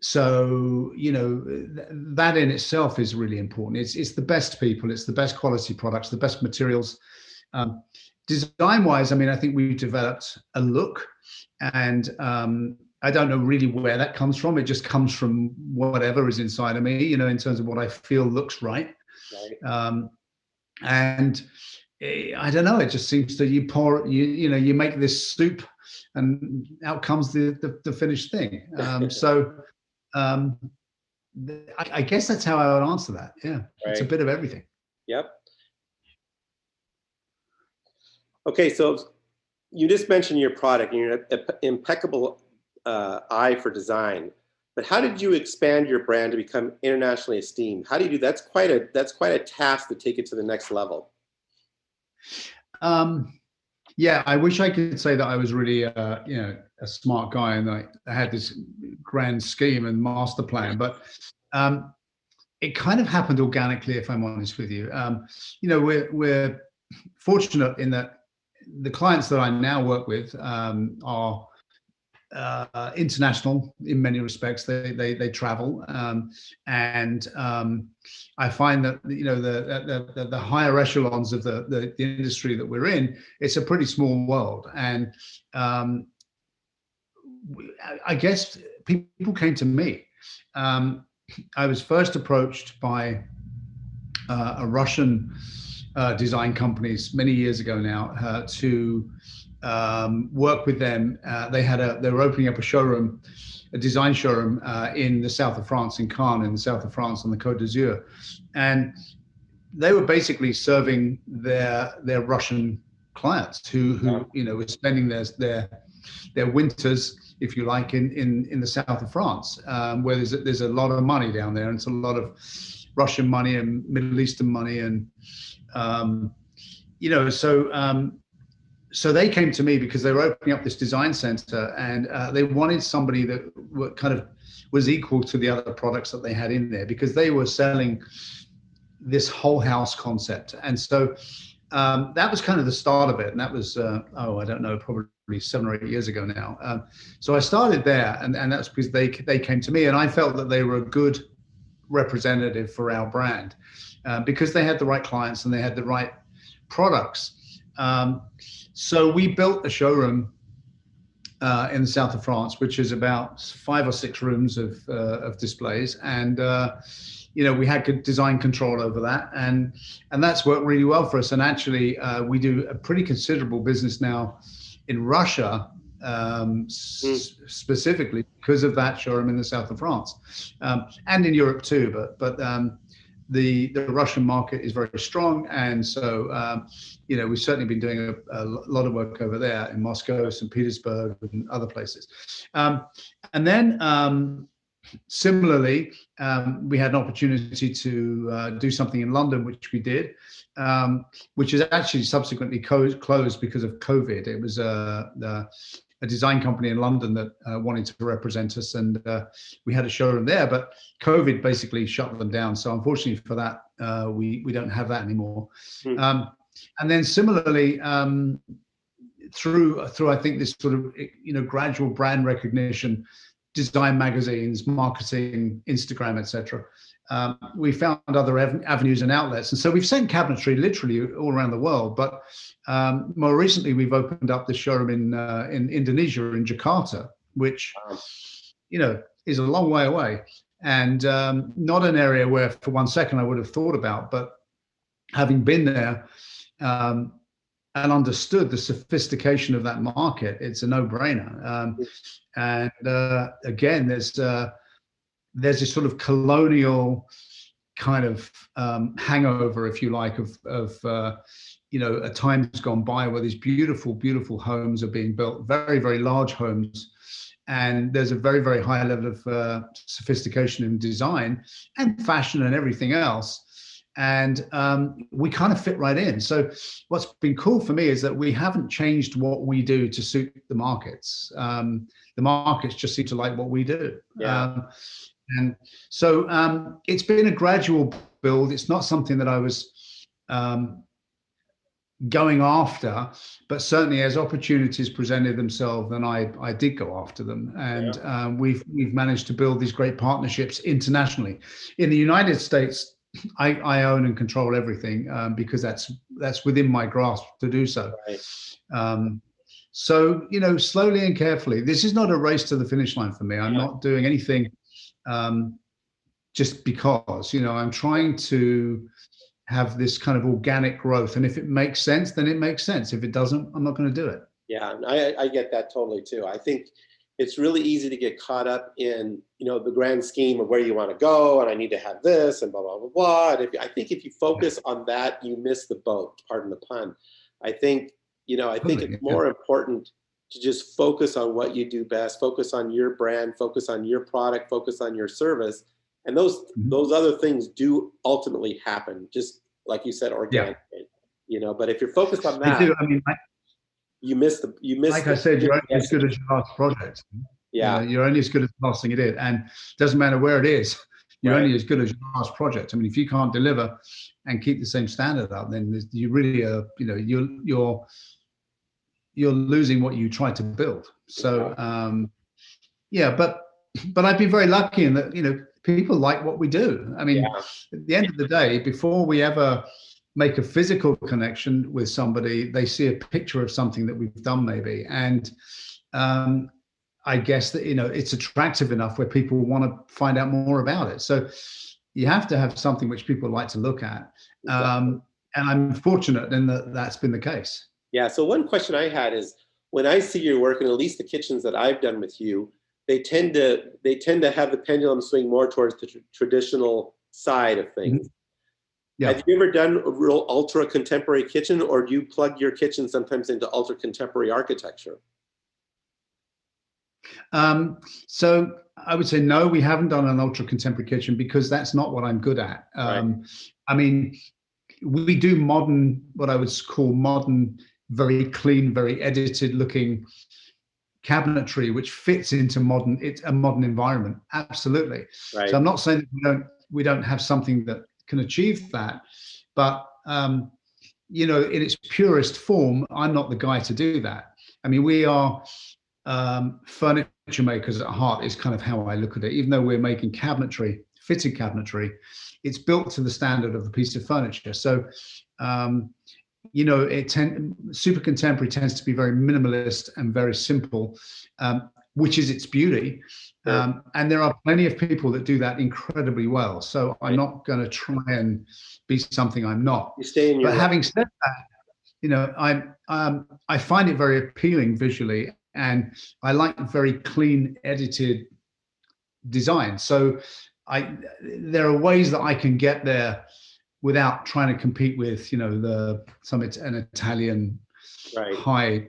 so, that in itself is really important. It's the best people, it's the best quality products, the best materials. Design wise, I mean, I think we've developed a look, and I don't know really where that comes from. It just comes from whatever is inside of me, in terms of what I feel looks right. And I don't know, it just seems that you make this soup and out comes the finished thing. I guess that's how I would answer that. It's a bit of everything. Okay, so you just mentioned your product and your impeccable eye for design, but how did you expand your brand to become internationally esteemed? How do you do that? That's quite a task to take it to the next level. I wish I could say that I was really a smart guy and I had this grand scheme and master plan, but it kind of happened organically, if I'm honest with you. We're fortunate in that the clients that I now work with are international in many respects. They travel, and I find that the higher echelons of the industry that we're in, it's a pretty small world, and I guess people came to me. I was first approached by a Russian design companies many years ago now to work with them. They were opening up a showroom, a design showroom in the south of France, in Caen, in the south of France on the Côte d'Azur, and they were basically serving their Russian clients who were spending their winters, if you like, in the south of France, where there's a lot of money down there, and it's a lot of Russian money and Middle Eastern money, and so they came to me because they were opening up this design center, and they wanted somebody that was equal to the other products that they had in there, because they were selling this whole house concept. And so that was kind of the start of it. And that was, I don't know, probably 7 or 8 years ago now. So I started there, and that's because they came to me, and I felt that they were a good representative for our brand, because they had the right clients and they had the right products. So we built a showroom in the south of France, which is about 5 or 6 rooms of displays, and we had good design control over that, and that's worked really well for us. And actually, we do a pretty considerable business now in Russia, specifically because of that showroom in the south of France, and in Europe too. But the Russian market is very strong, and so we've certainly been doing a lot of work over there in Moscow, St. Petersburg, and other places. And then similarly, we had an opportunity to do something in London, which we did, which is actually subsequently closed because of COVID. It was a design company in London that wanted to represent us, and we had a showroom there, but COVID basically shut them down. So unfortunately for that, we don't have that anymore. And then similarly, through I think this sort of gradual brand recognition, design magazines, marketing, Instagram, etc. We found other avenues and outlets, and so we've sent cabinetry literally all around the world. But more recently, we've opened up the showroom in Indonesia, in Jakarta, which is a long way away, and not an area where for one second I would have thought about. But having been there and understood the sophistication of that market, it's a no-brainer. And again, there's this sort of colonial kind of hangover, if you like, of a time's gone by where these beautiful, beautiful homes are being built, very, very large homes, and there's a very, very high level of sophistication in design and fashion and everything else. And we kind of fit right in. So what's been cool for me is that we haven't changed what we do to suit the markets. The markets just seem to like what we do. Yeah. And so it's been a gradual build. It's not something that I was going after, but certainly as opportunities presented themselves, then I did go after them. And we've managed to build these great partnerships internationally. In the United States, I own and control everything because that's within my grasp to do so. Right. So, slowly and carefully, this is not a race to the finish line for me. I'm not doing anything just because, I'm trying to have this kind of organic growth. And if it makes sense, then it makes sense. If it doesn't, I'm not going to do it. Yeah, I get that totally too. I think it's really easy to get caught up in, the grand scheme of where you want to go, and I need to have this and blah, blah, blah, blah. And I think if you focus on that, you miss the boat, pardon the pun. I think it's more important to just focus on what you do best, focus on your brand, focus on your product, focus on your service. And those other things do ultimately happen, just like you said, organically, but if you're focused on that, you miss. Like I said, you're only as good as your last project. Yeah. You're only as good as the last thing you did. And it doesn't matter where it is, you're only as good as your last project. I mean, if you can't deliver and keep the same standard up, then you really are, you're losing what you tried to build. So yeah, but I've been very lucky in that, people like what we do. I mean, Yeah. at the end of the day, before we ever make a physical connection with somebody, they see a picture of something that we've done maybe. And um, I guess that, it's attractive enough where people want to find out more about it. So you have to have something which people like to look at. Exactly. And I'm fortunate in that that's been the case. Yeah. So one question I had is when I see your work, and at least the kitchens that I've done with you, they tend to have the pendulum swing more towards the traditional side of Mhm. things. Yeah. Have you ever done a real ultra contemporary kitchen, or do you plug your kitchen sometimes into ultra contemporary architecture? Um, so I would say no, we haven't done an ultra contemporary kitchen because that's not what I'm good at. Right. I mean, we do modern, what I would call modern, very clean, very edited looking cabinetry, which fits into it's a modern environment. Absolutely. So Right. I'm not saying that we don't have something that can achieve that, but in its purest form, I'm not the guy to do that. I mean, we are furniture makers at heart is kind of how I look at it. Even though we're making cabinetry, fitted cabinetry, it's built to the standard of a piece of furniture. So, super contemporary tends to be very minimalist and very simple, which is its beauty. Sure. And there are plenty of people that do that incredibly well. So I'm Right. not going to try and be something I'm not. You stay in your But having said that, I find it very appealing visually, and I like very clean edited design. So there are ways that I can get there without trying to compete with an Italian right. high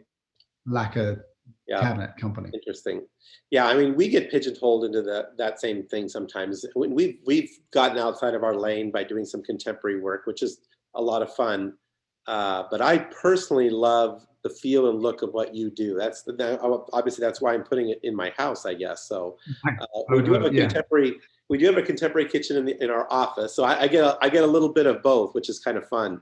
lacquer Yeah. cabinet company. Interesting. Yeah, I mean, we get pigeonholed into that same thing sometimes. We've gotten outside of our lane by doing some contemporary work, which is a lot of fun. But I personally love the feel and look of what you do. Obviously that's why I'm putting it in my house, I guess. So we do have a contemporary kitchen in our office. So I get a little bit of both, which is kind of fun.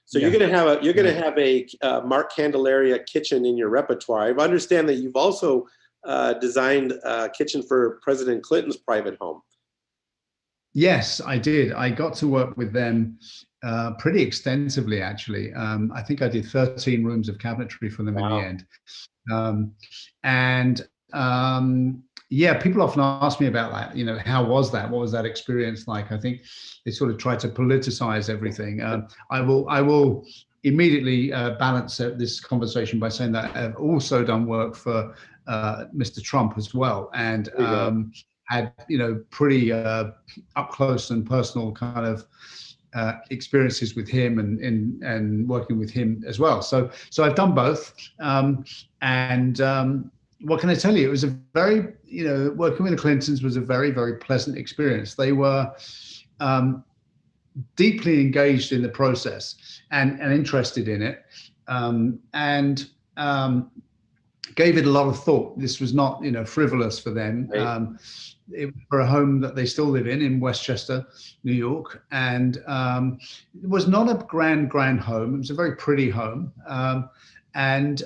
So you're gonna have a Mark Candelaria kitchen in your repertoire. I understand that you've also designed a kitchen for President Clinton's private home. Yes, I did. I got to work with them pretty extensively, actually. I think I did 13 rooms of cabinetry for them Wow. in the end. Yeah, people often ask me about that. How was that? What was that experience like? I think they sort of try to politicize everything. I will immediately balance this conversation by saying that I've also done work for Mr. Trump as well, and had pretty up close and personal kind of experiences with him and working with him as well. So I've done both, and what can I tell you? It was a very, working with the Clintons was a very, very pleasant experience. They were deeply engaged in the process and interested in it, and gave it a lot of thought. This was not, frivolous for them. Right. It was for a home that they still live in Westchester, New York, and it was not a grand home. It was a very pretty home, and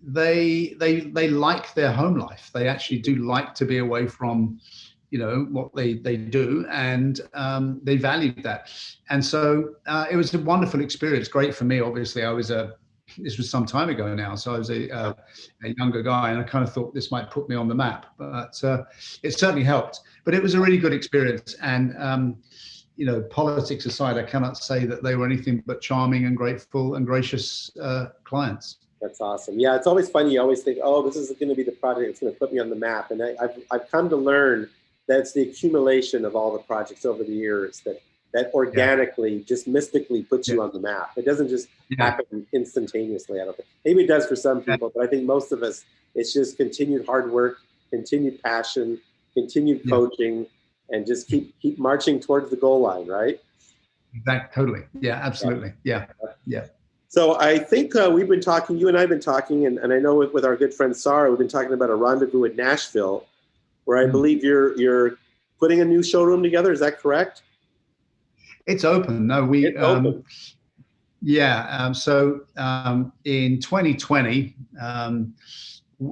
they like their home life. They actually do like to be away from, what they do, and they valued that. And so it was a wonderful experience. Great for me, obviously. This was some time ago now, so I was a younger guy, and I kind of thought this might put me on the map, but it certainly helped. But it was a really good experience, and politics aside, I cannot say that they were anything but charming and grateful and gracious clients. That's awesome. Yeah, it's always funny. You always think, oh, this is going to be the project that's going to put me on the map. And I've come to learn that it's the accumulation of all the projects over the years that organically, just mystically puts you on the map. It doesn't just happen instantaneously. I don't think. Maybe it does for some people, but I think most of us, it's just continued hard work, continued passion, continued coaching, and just keep marching towards the goal line, right? Totally. Yeah, absolutely. Yeah. So I think we've been talking, you and I have been talking, and I know with our good friend Sarah, we've been talking about a rendezvous in Nashville, where I believe you're putting a new showroom together. Is that correct? It's open. No, it's open. Yeah. So in 2020,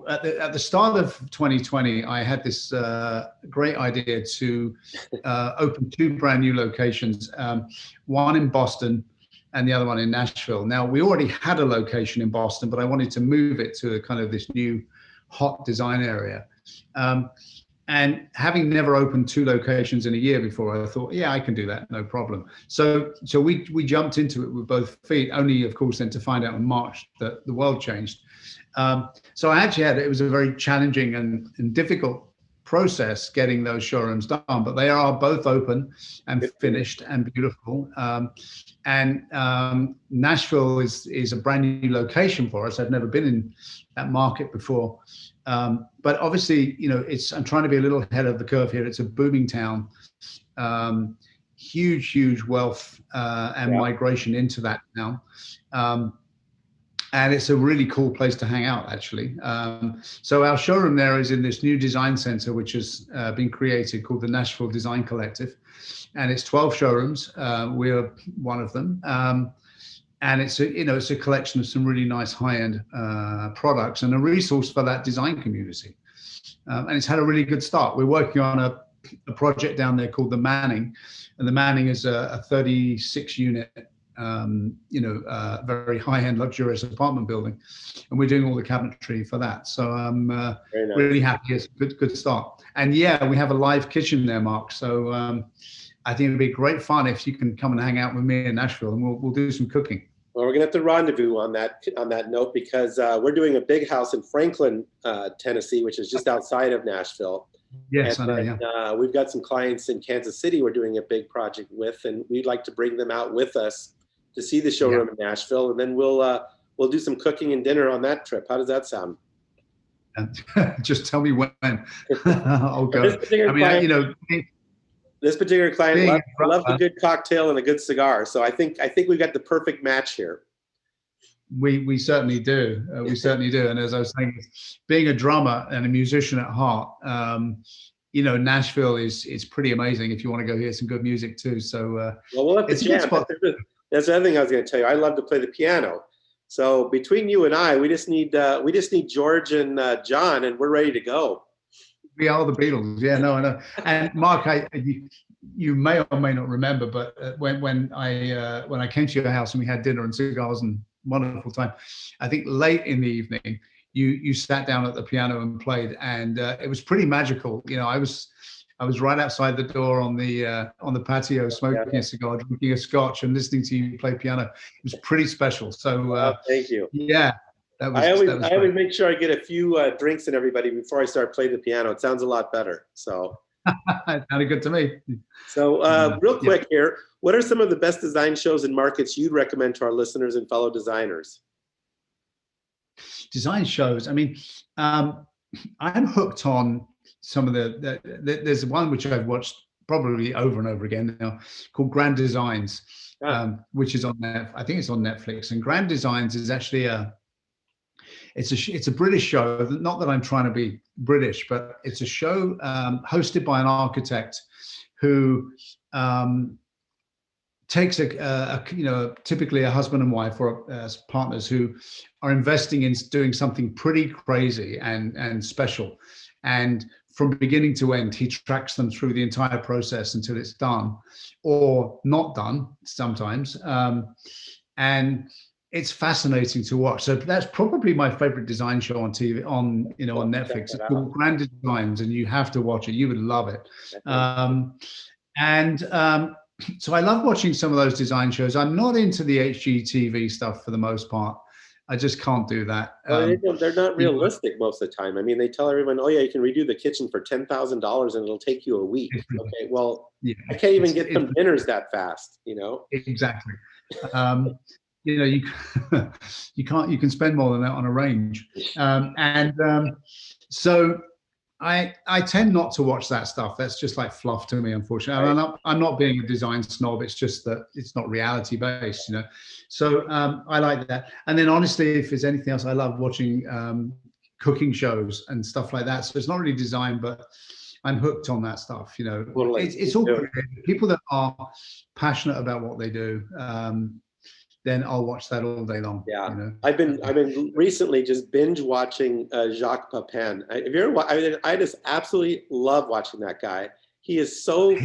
At the start of 2020, I had this great idea to open two brand new locations, one in Boston and the other one in Nashville. Now, we already had a location in Boston, but I wanted to move it to kind of this new hot design area. And having never opened two locations in a year before, I thought, yeah, I can do that, no problem. So we jumped into it with both feet, only, of course, then to find out in March that the world changed. So I actually it was a very challenging and difficult process getting those showrooms done, but they are both open and finished and beautiful. Nashville is a brand new location for us. I've never been in that market before. But obviously, you know, I'm trying to be a little ahead of the curve here. It's a booming town, huge wealth and migration into that now. And it's a really cool place to hang out, actually. So our showroom there is in this new design center, which has been created, called the Nashville Design Collective. And it's 12 showrooms. We're one of them. And it's a collection of some really nice high-end products and a resource for that design community. And it's had a really good start. We're working on a project down there called the Manning, and the Manning is a 36-unit, very high-end, luxurious apartment building, and we're doing all the cabinetry for that. So I'm really happy. It's a good start. And yeah, we have a live kitchen there, Mark. So I think it'd be great fun if you can come and hang out with me in Nashville, and we'll do some cooking. Well, we're gonna have to rendezvous on that note, because we're doing a big house in Franklin, Tennessee, which is just outside of Nashville. Yes, and I know. Yeah. We've got some clients in Kansas City we're doing a big project with, and we'd like to bring them out with us to see the showroom in Nashville, and then we'll do some cooking and dinner on that trip. How does that sound? Just tell me when. I'll go. This particular client loves a good cocktail and a good cigar, so I think we've got the perfect match here. We certainly do. We certainly do. And as I was saying, being a drummer and a musician at heart, Nashville is pretty amazing if you want to go hear some good music too. So we'll have to jam. That's the other thing I was going to tell you. I love to play the piano. So between you and I, we just need George and John, and we're ready to go. We are the Beatles. Yeah, no, I know. And Mark, you may or may not remember, but when I came to your house and we had dinner and cigars and wonderful time, I think late in the evening, you sat down at the piano and played, and it was pretty magical. You know, I was right outside the door on the patio, smoking a cigar, drinking a scotch, and listening to you play piano. It was pretty special. So thank you. Yeah. I always make sure I get a few drinks in everybody before I start playing the piano. It sounds a lot better. So it sounded good to me. So real quick here, what are some of the best design shows and markets you'd recommend to our listeners and fellow designers? Design shows. I mean, I'm hooked on some of there's one which I've watched probably over and over again now, called Grand Designs, which is I think it's on Netflix. And Grand Designs is actually it's a British show. Not that I'm trying to be British, but it's a show hosted by an architect who takes typically a husband and wife or partners who are investing in doing something pretty crazy and special. And from beginning to end, he tracks them through the entire process until it's done or not done sometimes. And it's fascinating to watch. So that's probably my favorite design show on TV, on Netflix. It's called Grand Designs, and you have to watch it. You would love it. So I love watching some of those design shows. I'm not into the HGTV stuff for the most part. I just can't do that. They're not realistic most of the time. I mean, they tell everyone, oh yeah, you can redo the kitchen for $10,000 and it'll take you a week. Okay, well, I can't even get some dinners that fast, Exactly. You can spend more than that on a range. So I tend not to watch that stuff. That's just like fluff to me, unfortunately. Right. I'm not being a design snob. It's just that it's not reality based, So I like that. And then honestly, if there's anything else, I love watching cooking shows and stuff like that. So it's not really design, but I'm hooked on that stuff. It's all creative. People that are passionate about what they do. then I'll watch that all day long. Yeah, you know? I've been recently just binge watching Jacques Pepin. Have you ever? I just absolutely love watching that guy. He is so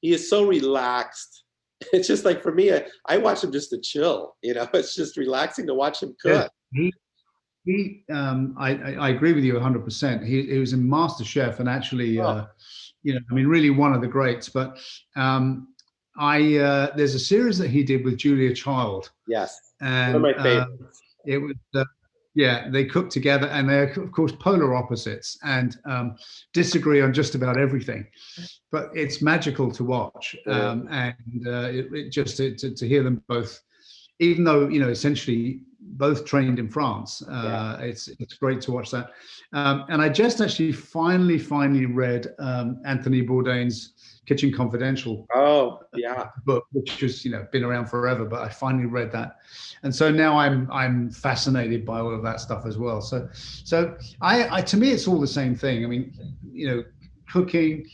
relaxed. It's just like, for me, I watch him just to chill. You know, it's just relaxing to watch him cook. Yeah, I agree with you 100%. He was a master chef, and actually, you know, I mean, really one of the greats. But there's a series that he did with Julia Child. Yes, and one of my favorites. It was yeah, they cook together, and they're of course polar opposites, and disagree on just about everything, but it's magical to watch. It just to hear them both, even though, you know, essentially both trained in France, it's great to watch that. And I just actually finally read Anthony Bourdain's Kitchen Confidential. Oh, yeah. Book, which has, you know, been around forever, but I finally read that, and so now I'm fascinated by all of that stuff as well. So I to me, it's all the same thing. I mean, you know, cooking,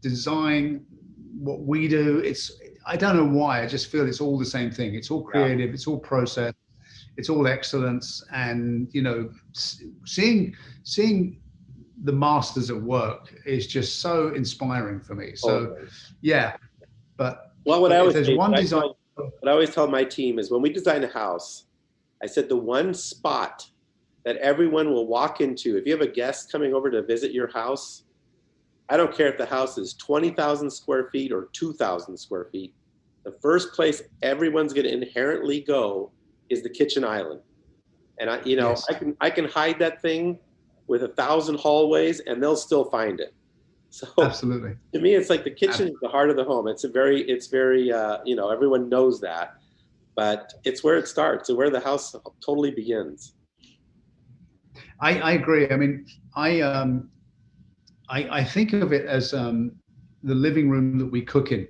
design, what we do, I don't know why, I just feel it's all the same thing. It's all creative, it's all process, it's all excellence, and, you know, seeing the masters at work is just so inspiring for me. So yeah, but what I always tell my team is, when we design a house, I said the one spot that everyone will walk into, if you have a guest coming over to visit your house, I don't care if the house is 20,000 square feet or 2,000 square feet, the first place everyone's going to inherently go is the kitchen island. And I can hide that thing with 1,000 hallways, and they'll still find it. So absolutely, to me, it's like the kitchen is the heart of the home. It's very, you know, everyone knows that, but it's where it starts and where the house totally begins. I agree. I mean, I think of it as the living room that we cook in,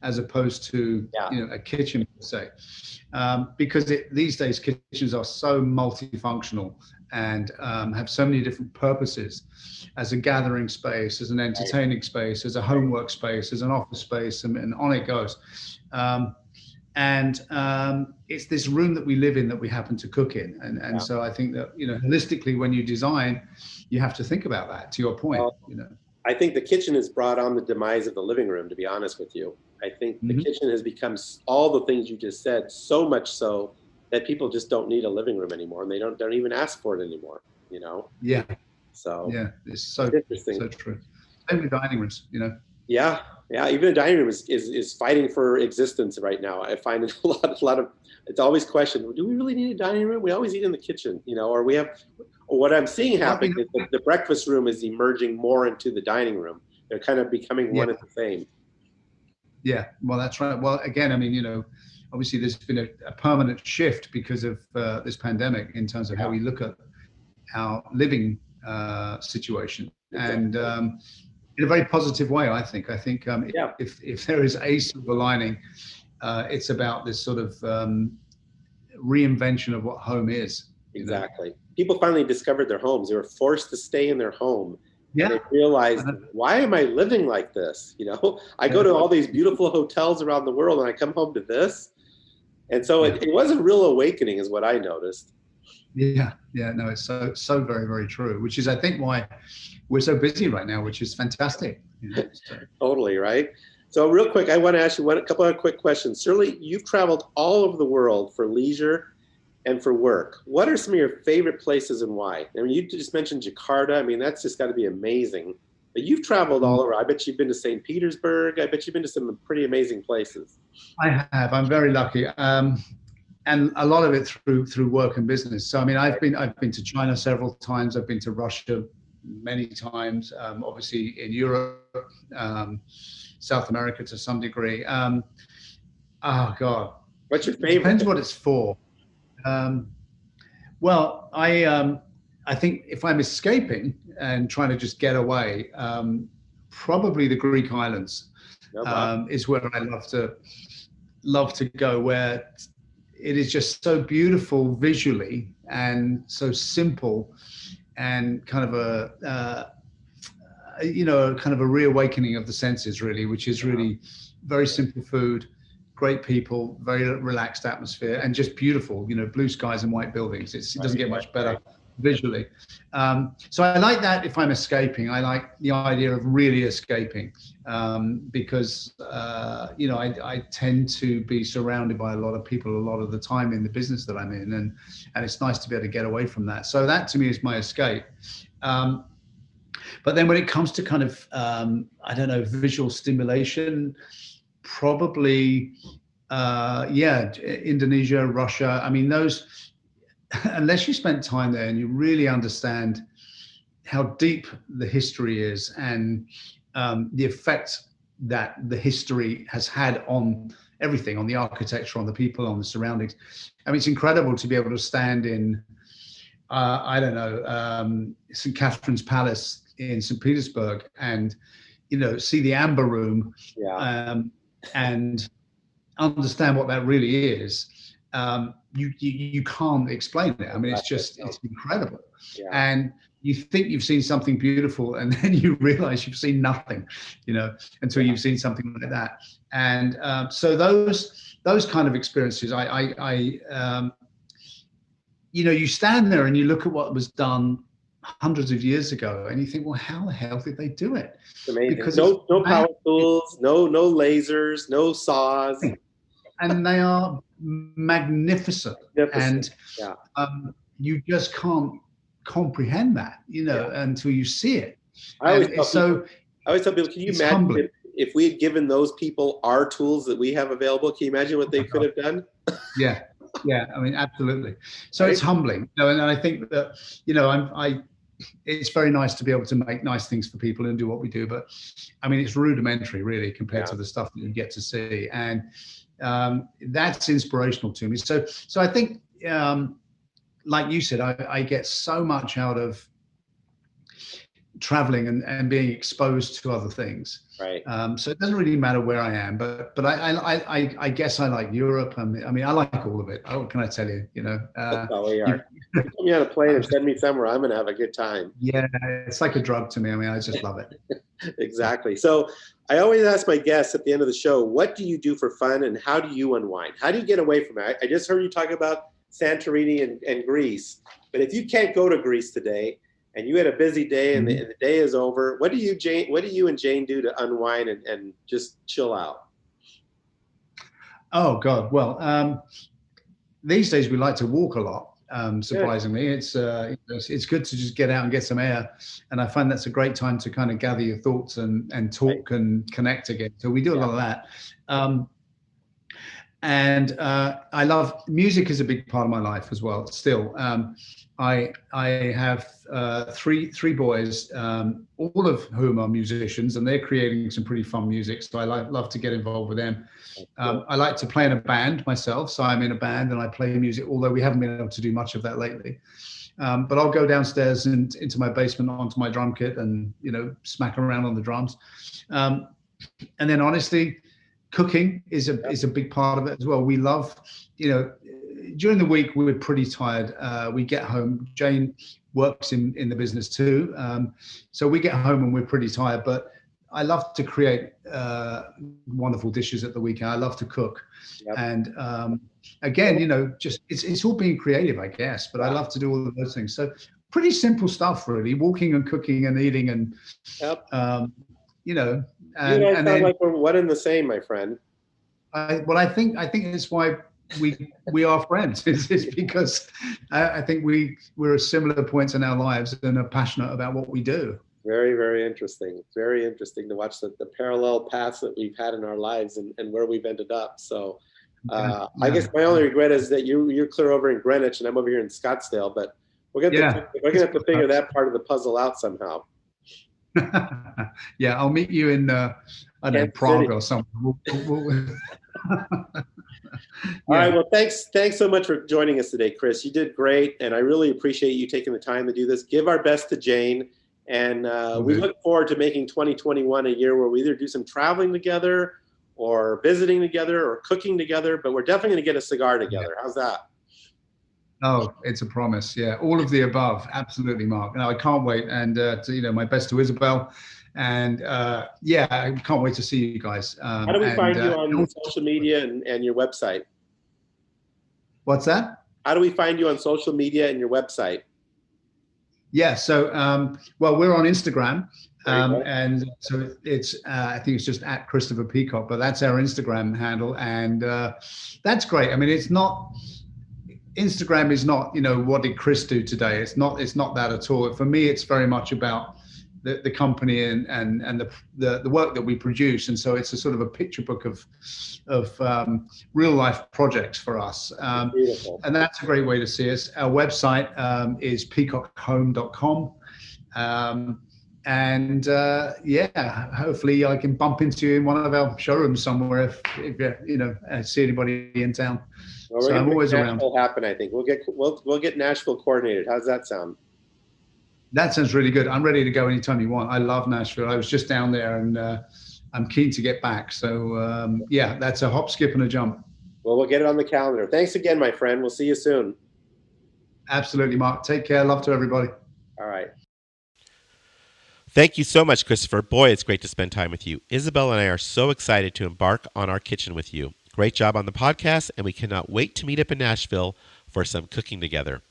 as opposed to you know, a kitchen per se, because these days kitchens are so multifunctional and have so many different purposes, as a gathering space, as an entertaining space, as a homework space, as an office space, and on it goes. It's this room that we live in that we happen to cook in, and so I think that, you know, holistically, when you design, you have to think about that. To your point, you know, I think the kitchen has brought on the demise of the living room, to be honest with you. I think the kitchen has become all the things you just said, so much so that people just don't need a living room anymore, and they don't even ask for it anymore, you know? Yeah. So yeah, it's so interesting. So true. Same with dining rooms, you know. Yeah, even the dining room is fighting for existence right now. I find it a lot of, it's always questioned, do we really need a dining room? We always eat in the kitchen, you know, or what I'm seeing happen is the breakfast room is emerging more into the dining room. They're kind of becoming one and the same. Yeah, well, that's right. Well, again, I mean, you know, obviously there's been a permanent shift because of this pandemic in terms of how we look at our living situation. And in a very positive way, I think. If there is a silver lining, it's about this sort of reinvention of what home is. Exactly. People finally discovered their homes. They were forced to stay in their home. Yeah. And they realized, why am I living like this? You know, I go to all these beautiful hotels around the world, and I come home to this. And so it was a real awakening, is what I noticed. Yeah, no, it's so very, very true, which is, I think, why we're so busy right now, which is fantastic. You know, so. Totally, right? So real quick, I want to ask you a couple of quick questions. Shirley, you've traveled all over the world for leisure and for work. What are some of your favorite places and why? I mean, you just mentioned Jakarta. I mean, that's just got to be amazing. But you've traveled all over. I bet you've been to St. Petersburg. I bet you've been to some pretty amazing places. I have. I'm very lucky. And a lot of it through work and business. So I mean, I've been to China several times. I've been to Russia many times. Obviously in Europe, South America to some degree. Oh God, what's your favorite? Depends what it's for. Well, I think if I'm escaping and trying to just get away, probably the Greek islands is where I love to go, where it is just so beautiful visually and so simple, and kind of a reawakening of the senses, really, which is really very simple food, great people, very relaxed atmosphere, and just beautiful, blue skies and white buildings. It doesn't get much better visually. So I like that if I'm escaping. I like the idea of really escaping, because I tend to be surrounded by a lot of people a lot of the time in the business that I'm in, and it's nice to be able to get away from that. So that to me is my escape. But then when it comes to kind of I don't know, visual stimulation, probably Indonesia, Russia. I mean, those, unless you spent time there and you really understand how deep the history is, and the effect that the history has had on everything, on the architecture, on the people, on the surroundings. I mean, it's incredible to be able to stand in I don't know, St. Catherine's Palace in St. Petersburg, and see the Amber Room, and understand what that really is. You can't explain it. I mean, it's incredible. Yeah. And you think you've seen something beautiful, and then you realize you've seen nothing, until you've seen something like that. And so those kind of experiences, you stand there and you look at what was done hundreds of years ago, and you think, well, how the hell did they do it? It's amazing. Because no power tools, no lasers, no saws. And they are magnificent. And you just can't comprehend that, until you see it. I always tell people, can you imagine if we had given those people our tools that we have available? Can you imagine what they could have done? Yeah. I mean, absolutely. So it's humbling, and I think that it's very nice to be able to make nice things for people and do what we do, but I mean, it's rudimentary really compared to the stuff that you get to see, and that's inspirational to me. So I think, like you said, I get so much out of traveling and being exposed to other things. Right. So it doesn't really matter where I am, but I guess I like Europe. I mean, I like all of it. What can I tell you? That's how we are. You put me on a plane and send me somewhere, I'm going to have a good time. Yeah, it's like a drug to me. I mean, I just love it. Exactly. So I always ask my guests at the end of the show, what do you do for fun and how do you unwind? How do you get away from it? I just heard you talk about Santorini and Greece, but if you can't go to Greece today, and you had a busy day and the day is over, what do you and Jane do to unwind and just chill out? Oh God. Well, these days we like to walk a lot. Surprisingly, it's good to just get out and get some air. And I find that's a great time to kind of gather your thoughts and talk and connect again. So we do a lot of that. And I love music is a big part of my life as well. Still, I have three boys, all of whom are musicians, and they're creating some pretty fun music. So I love to get involved with them. I like to play in a band myself, so I'm in a band and I play music. Although we haven't been able to do much of that lately, but I'll go downstairs and into my basement onto my drum kit and smack around on the drums. And then honestly, cooking is a big part of it as well. We love, during the week we're pretty tired. We get home. Jane works in the business too, so we get home and we're pretty tired. But I love to create wonderful dishes at the weekend. I love to cook, and again, just it's all being creative, I guess. But I love to do all of those things. So pretty simple stuff, really. Walking and cooking and eating and you guys sound like we're one and the same, my friend. I think it's why we are friends. It's because I think we're at similar points in our lives and are passionate about what we do. Very, very interesting. It's very interesting to watch the parallel paths that we've had in our lives and where we've ended up. So I guess my only regret is that you're clear over in Greenwich and I'm over here in Scottsdale, but we're gonna have to figure that part of the puzzle out somehow. Yeah, I'll meet you in Prague or something. All right. Well, thanks so much for joining us today, Chris. You did great, and I really appreciate you taking the time to do this. Give our best to Jane, and we look forward to making 2021 a year where we either do some traveling together, or visiting together, or cooking together. But we're definitely going to get a cigar together. How's that? Oh, it's a promise. Yeah, all of the above. Absolutely, Mark. No, I can't wait. And my best to Isabel. And yeah, I can't wait to see you guys. How do we find you on social media and your website? What's that? How do we find you on social media and your website? Yeah, so well, we're on Instagram, and so it's I think it's just at Christopher Peacock, but that's our Instagram handle, and that's great. I mean, Instagram is not, what did Chris do today? It's not that at all. For me, it's very much about the company and the work that we produce, and so it's a sort of a picture book of real life projects for us, and that's a great way to see us. Our website is peacockhome.com, and yeah, hopefully I can bump into you in one of our showrooms somewhere if you see anybody in town. Well, so I'm always Nashville around. Happen, I think we'll get Nashville coordinated. How's that sound? That sounds really good. I'm ready to go anytime you want. I love Nashville. I was just down there, and I'm keen to get back. So yeah, that's a hop, skip, and a jump. Well, we'll get it on the calendar. Thanks again, my friend. We'll see you soon. Absolutely, Mark. Take care. Love to everybody. All right. Thank you so much, Christopher. Boy, it's great to spend time with you. Isabel and I are so excited to embark on our kitchen with you. Great job on the podcast, and we cannot wait to meet up in Nashville for some cooking together.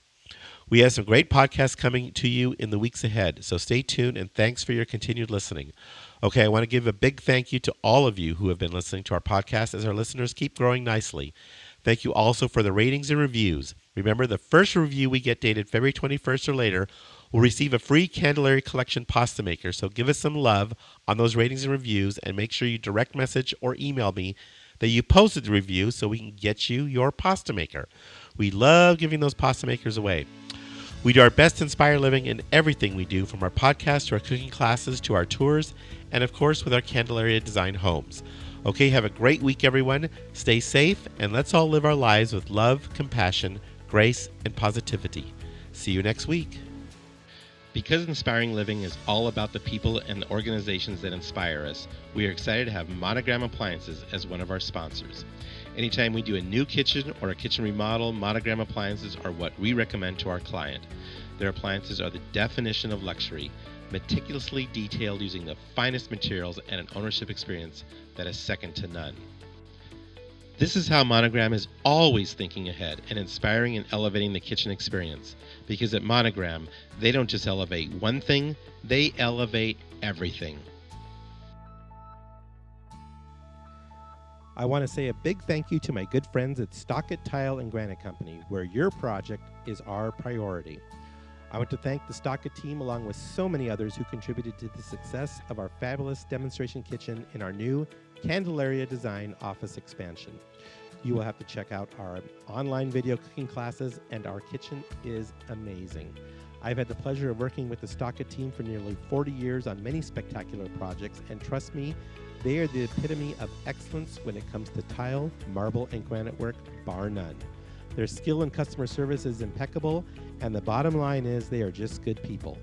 We have some great podcasts coming to you in the weeks ahead, so stay tuned, and thanks for your continued listening. Okay, I want to give a big thank you to all of you who have been listening to our podcast as our listeners keep growing nicely. Thank you also for the ratings and reviews. Remember, the first review we get dated February 21st or later will receive a free Candelaria Collection pasta maker, so give us some love on those ratings and reviews, and make sure you direct message or email me that you posted the review so we can get you your pasta maker. We love giving those pasta makers away. We do our best to inspire living in everything we do, from our podcast to our cooking classes to our tours, and of course with our Candelaria design homes. Okay, have a great week, everyone. Stay safe, and let's all live our lives with love, compassion, grace, and positivity. See you next week. Because Inspiring Living is all about the people and the organizations that inspire us, we are excited to have Monogram Appliances as one of our sponsors. Anytime we do a new kitchen or a kitchen remodel, Monogram Appliances are what we recommend to our client. Their appliances are the definition of luxury, meticulously detailed using the finest materials and an ownership experience that is second to none. This is how Monogram is always thinking ahead and inspiring and elevating the kitchen experience. Because at Monogram, they don't just elevate one thing, they elevate everything. I want to say a big thank you to my good friends at Stockett Tile and Granite Company, where your project is our priority. I want to thank the Stockett team along with so many others who contributed to the success of our fabulous demonstration kitchen in our new Candelaria design office expansion. You will have to check out our online video cooking classes, and our kitchen is amazing. I've had the pleasure of working with the Stockett team for nearly 40 years on many spectacular projects, and trust me, they are the epitome of excellence when it comes to tile, marble, and granite work, bar none. Their skill and customer service is impeccable, and the bottom line is they are just good people.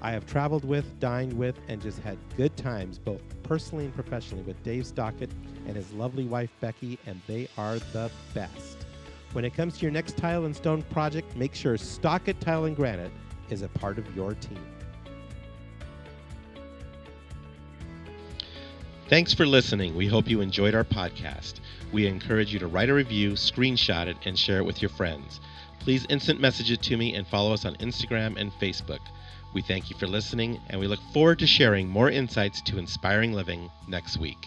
I have traveled with, dined with, and just had good times, both personally and professionally, with Dave Stockett and his lovely wife, Becky, and they are the best. When it comes to your next tile and stone project, make sure Stockett Tile and Granite is a part of your team. Thanks for listening. We hope you enjoyed our podcast. We encourage you to write a review, screenshot it, and share it with your friends. Please instant message it to me and follow us on Instagram and Facebook. We thank you for listening, and we look forward to sharing more insights to inspiring living next week.